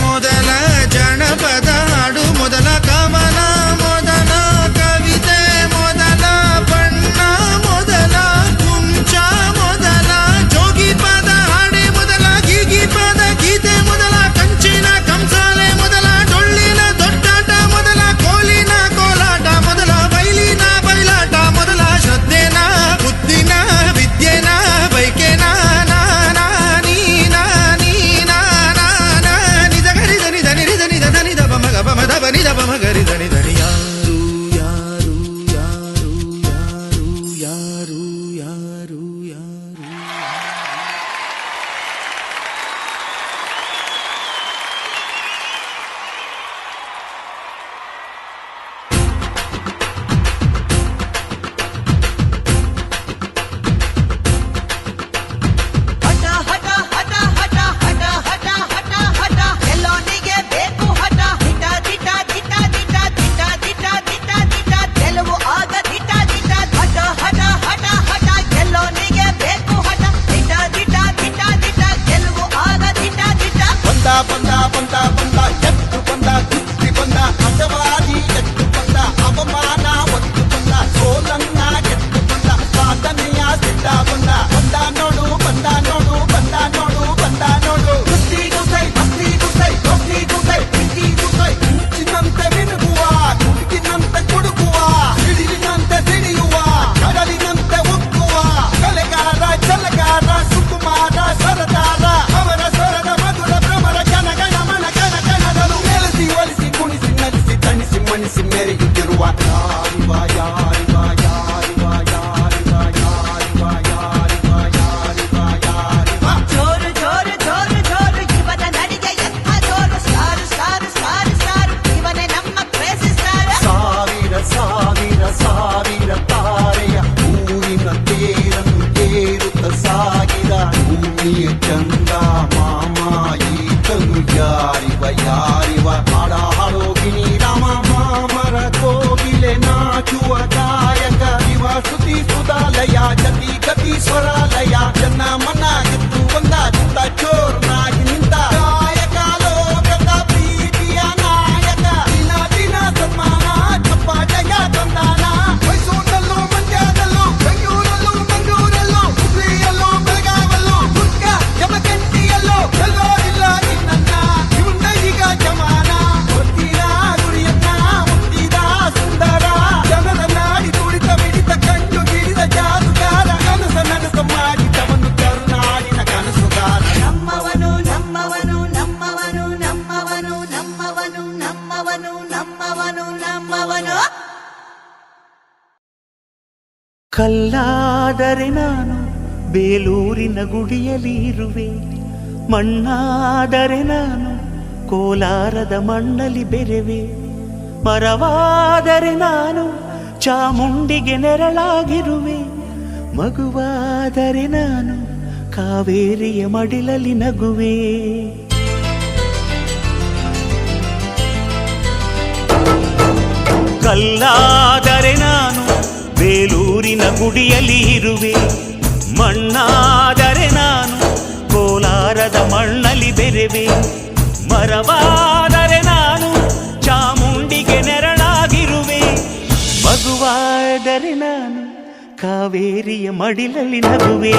J: ಮೊದಲ ಜನಪದ ಹಾಡು ಮೊದಲ ಕವನ ಮೊದಲ ಕವಿತೆ ಮೊದಲ ಬಣ್ಣ ಮೊದಲ ಕುಂಚ ಮೊದಲ ಜೋಗಿ ಪದ ಹಾಡೆ ಮೊದಲ ಗೀಗಿ ಪದ ಗೀತೆ ಮೊದಲ ಕಂಚಿನ ಕಂಸಾಲೆ ಮೊದಲ ಡೊಳ್ಳಿನ ದೊಡ್ಡಾಟ ಮೊದಲ ಕೋಲಿನ ಕೋಲಾಟ ಮೊದಲ ಬೈಲಿನ ಬಯಲಾಟ ಮೊದಲ ಶ್ರದ್ಧೆನ ಬುದ್ಧಿನ ವಿದ್ಯೆನ ಬೈಕೆನ
G: ಬಂದ ಬಂದ ಬಂದ ಎತ್ತು ಬಂದ ಕುಸ್ತಿ ಬಂದ ಅಜವಾದಿ ಎತ್ತು ಬಂದ ಅವಮಾನ ಒತ್ತು ಬಂದ ಸೋಲನ್ನ ಗೆದ್ದು ಬಂದ ಸಾಧನೆಯ ಸಿದ್ಧ ಬಂದ ಬಂದ ನೋಡು ಬಂದ ನೋಡು ಬಂದ ನೋಡು ಬಂದ ನೋಡು ಕುಸ್ತಿ ಗುಸೈ ಭಕ್ತಿ ಗುಸೈ ಭಕ್ತಿ ಗುಸೈ ಪ್ರೀತಿ ಗುಸೈ ಮುಚ್ಚಿನಂತೆ ಮಿನುಗುವ ಕುಡುಕಿನಂತೆ ಕುಡುಕುವ ಸಿಡಿಲಿನಂತೆ ಸಿಡಿಯುವ ಕಡಲಿನಂತೆ ಉಕ್ಕುವ ಕಲೆಗಾರ ಛಲಗಾರ ಸುಕುಮಾರ ಸರದಾರ ಅವರ ಸ್ವರದ ಮಧುರ ಭ್ರಮರ ಕನಗಣ ಮನ ಕಣ ಕಣದಲು ನೆಲೆಸಿ ಒಲಿಸಿ ಕುಣಿಸಿ ನಲಿಸಿ ತಣಿಸಿ ಮಣಿಸಿ ಮೆರೆಯುತ್ತಿರುವ ಯಾರಿವ ಯಾರಿವ ಯಾರಿವ ಯಾರಿವ ಯಾರಿವ ಯಾರಿವ ಯಾರಿವ ಯಾರಿವ
K: ಜೋರು ಜೋರು ಜೋರು ಜೋರು ಇವನ ನಡಿಗೆ ಎಂಥ ಜೋರು ಸ್ಟಾರು ಸ್ಟಾರು ಸ್ಟಾರು ಸ್ಟಾರು ಇವನೇ ನಮ್ಮ ಕ್ರೇಜಿ ಸ್ಟಾರ್
G: ಸಾವಿರ ಸಾವಿರ ಸಾವಿರ ತಾರೆಯ ಊರಿನ ತೇರನ್ನು ತೇರುತ್ತ ಸಾಗಿದ ಭೂಮಿಯ ಚಂದ ಮಾಮ ಈತನು ಯಾರಿವ ಯಾರಿವ ಹಾಡ ಹಾಡೋಗಿನಿ ರಾಮ ಮಾಮರ ಕೋಗಿಲೆ ನಾಚುವ ಗಾಯಕ ಇವ ಸ್ತುತಿ ಸುಧಾಲಯ ಜತಿ ಗತಿ ಸ್ವರಾಲಯ ಜನ ಮನ ಗೆದ್ದು ಬಂದ ಚಿತ್ತ ಚೋರ್ನಾಗಿ ನಿಂತ ಗಾಯಕ ಲೋಕದ ಪ್ರೀತಿಯ ನಾಯಕ ದಿನ ದಿನ ಸನ್ಮಾನ ಚಪ್ಪಾಟೆಯ ತಂದಾನ ಮೈಸೂರಲ್ಲೂ ಮಂಡ್ಯದಲ್ಲೂ ಬೆಂಗಳೂರಲ್ಲೂ ಮಂಗಳೂರಲ್ಲೂ ಹುಬ್ಳಿಯಲ್ಲೂ ಬೆಳಗಾವಲ್ಲೂ ದುರ್ಗ ಜಮಖಂಡಿಯಲ್ಲೂ ಎಲ್ಲೋ ಇಲ್ಲ ನಿನ್ನ ಇವನ್ನ ಈಗ ಜಮಾನ ಗೊತ್ತಿರ ಗುರಿಯನ್ನ ಮುಟ್ಟಿದ ಸುಂದರ ಜನರ ನಾಡಿ ತುಡಿತ ಬಿಡಿತ ಕಂಡು ಹಿಡಿದ ಜಾದುಗಾರ ಕನಸ ನನಸ ಮಾಡಿದವನು ಕರುನಾಡಿನ ಕನಸುಗಾರ
K: ನಮ್ಮವನು ನಮ್ಮವನು ನಮ್ಮವನು ನಮ್ಮವನು ನಮ್ಮವನು ನಮ್ಮವನು ನಮ್ಮವನು ನಮ್ಮವನು
H: ಕಲ್ಲಾದರೆ ನಾನು ಬೇಲೂರಿನ ಗುಡಿಯಲ್ಲಿ ಇರುವೆ, ಮಣ್ಣಾದರೆ ನಾನು ಕೋಲಾರದ ಮಣ್ಣಲ್ಲಿ ಬೆರೆವೆ, ಮರವಾದರೆ ನಾನು ಚಾಮುಂಡಿಗೆ ನೆರಳಾಗಿರುವೆ, ಮಗುವಾದರೆ ನಾನು ಕಾವೇರಿಯ ಮಡಿಲಲ್ಲಿ ನಗುವೆ. ಕಲ್ಲಾದರೆ ನಾನು ಬೇಲೂರಿನ ಗುಡಿಯಲ್ಲಿ ಇರುವೆ, ಮಣ್ಣಾದರೆ ನಾನು ಕೋಲಾರದ ಮಣ್ಣಲ್ಲಿ ಬೆರೆವೆ, ಮರವಾದರೆ ನಾನು ಚಾಮುಂಡಿಗೆ ನೆರಳಾಗಿರುವೆ, ಮಗುವಾದರೆ ನಾನು ಕಾವೇರಿಯ ಮಡಿಲಲ್ಲಿ ನಗುವೆ.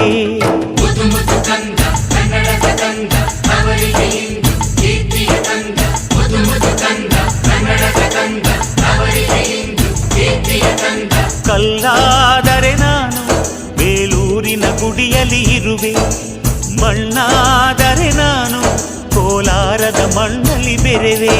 H: ಕಲ್ಲಾದರೆ ನಾನು ಬೇಲೂರಿನ ಗುಡಿಯಲ್ಲಿ ಇರುವೆ, ಮಣ್ಣಾದರೆ ನಾನು ಕೋಲಾರದ ಮಣ್ಣಲ್ಲಿ ಬೆರೆವೆ.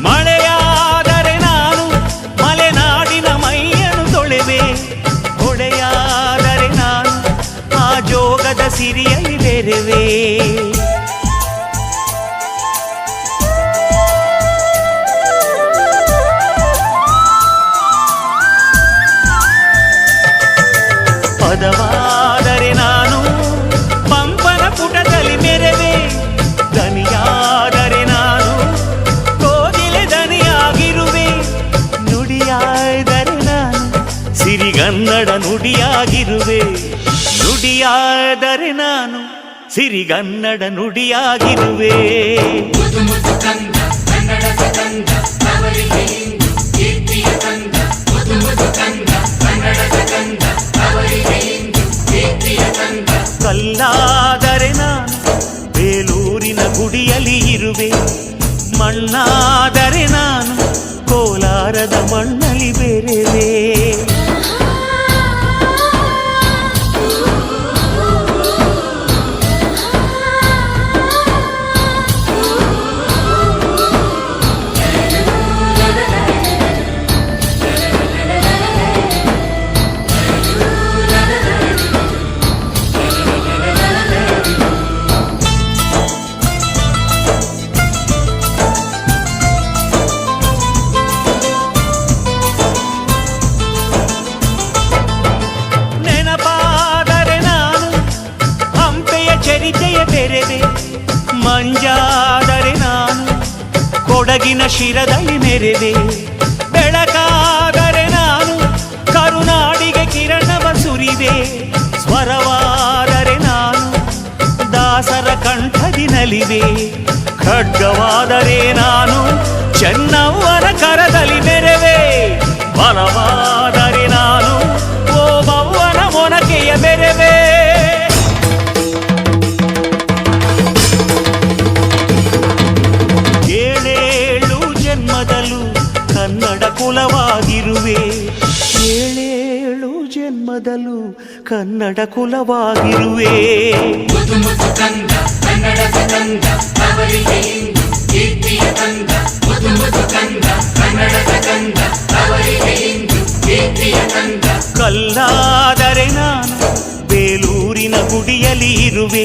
H: ಮಳೆಯಾದರೆ ನಾನು ಮಲೆನಾಡಿನ ಮೈಯನ್ನು ತೊಳೆವೆ, ಹೊಳೆಯಾದರೆ ನಾನು ಆ ಜೋಗದ ಸಿರಿಯಲ್ಲಿ ಬೆರೆವೆ. ಪದವಾದರೆ ನಾನು ಪಂಪನ ಪುಟದಲ್ಲಿ ಮೆರೆವೆ, ದನಿಯಾದರೆ ನಾನು ಕೋಗಿಲೆ ದನಿಯಾಗಿರುವೆ, ನುಡಿಯಾದರೆ ನಾನು ಸಿರಿಗನ್ನಡ ನುಡಿಯಾಗಿರುವೆ, ನುಡಿಯಾದರೆ ನಾನು ಸಿರಿಗನ್ನಡ ನುಡಿಯಾಗಿರುವೆ. ಕಲ್ಲಾದರೆ ನಾನು ಬೇಲೂರಿನ ಗುಡಿಯಲ್ಲಿ ಇರುವೆ, ಮಣ್ಣಾದರೆ ನಾನು ಕೋಲಾರದ ಮಣ್ಣಲ್ಲಿ ಬೆರೆವೆ. ಬೆರೆವೆ ಮಂಜಾದರೆ ನಾನು ಕೊಡಗಿನ ಶಿರದಲ್ಲಿ ಮೆರೆವೆ ಬೆಳಕಾದರೆ ನಾನು ಕರುನಾಡಿಗೆ ಕಿರಣವ ಸುರಿವೆ ಸ್ವರವಾದರೆ ನಾನು ದಾಸರ ಕಂಠದಿ ನಲಿವೆ ಖಡ್ಗವಾದರೆ ನಾನು ಚೆನ್ನವ್ವನ ಕರದಲ್ಲಿ ಮೆರೆವೆ ಬಲವಾದರೆ ನಾನು ಓಬವ್ವನ ಮೊನಕೆಯ ಬೆರೆವೆ ಏಳೇಳು ಜನ್ಮದಲ್ಲೂ ಕನ್ನಡ ಕುಲವಾಗಿರುವೆ ಏಳೇಳು ಜನ್ಮದಲ್ಲೂ ಕನ್ನಡ ಕುಲವಾಗಿರುವೆ ಕಲ್ಲಾದರೆ ನಾನು ಬೇಲೂರಿನ ಗುಡಿಯಲ್ಲಿ ಇರುವೆ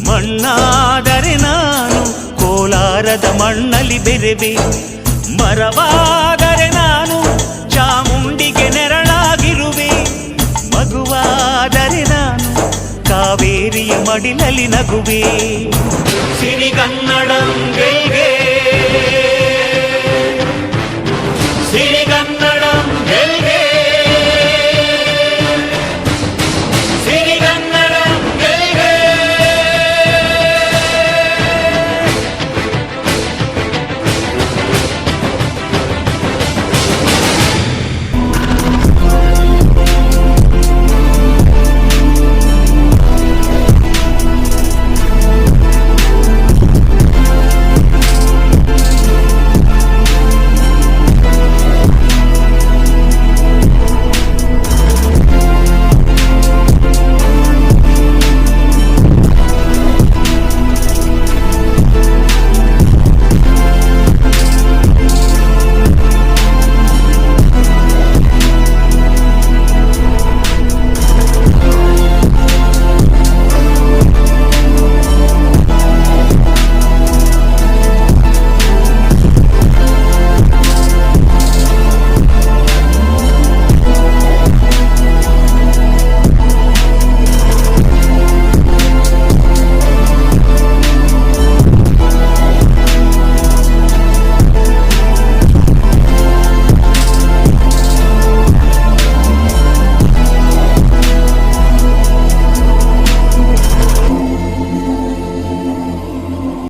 H: ಮಣ್ಣಾದರೆ ನಾನು ಕೋಲಾರದ ಮಣ್ಣಲ್ಲಿ ಬೆರೆವೆ ಮರವಾದರೆ ನಾನು ಚಾಮುಂಡಿಗೆ ನೆರಳಾಗಿರುವೆ ಮಗುವಾದರೆ ನಾನು ಕಾವೇರಿಯ ಮಡಿಲಲ್ಲಿ ನಗುವೆ ಸಿರಿಗನ್ನಡಂ ಗೆಲ್ಗೆ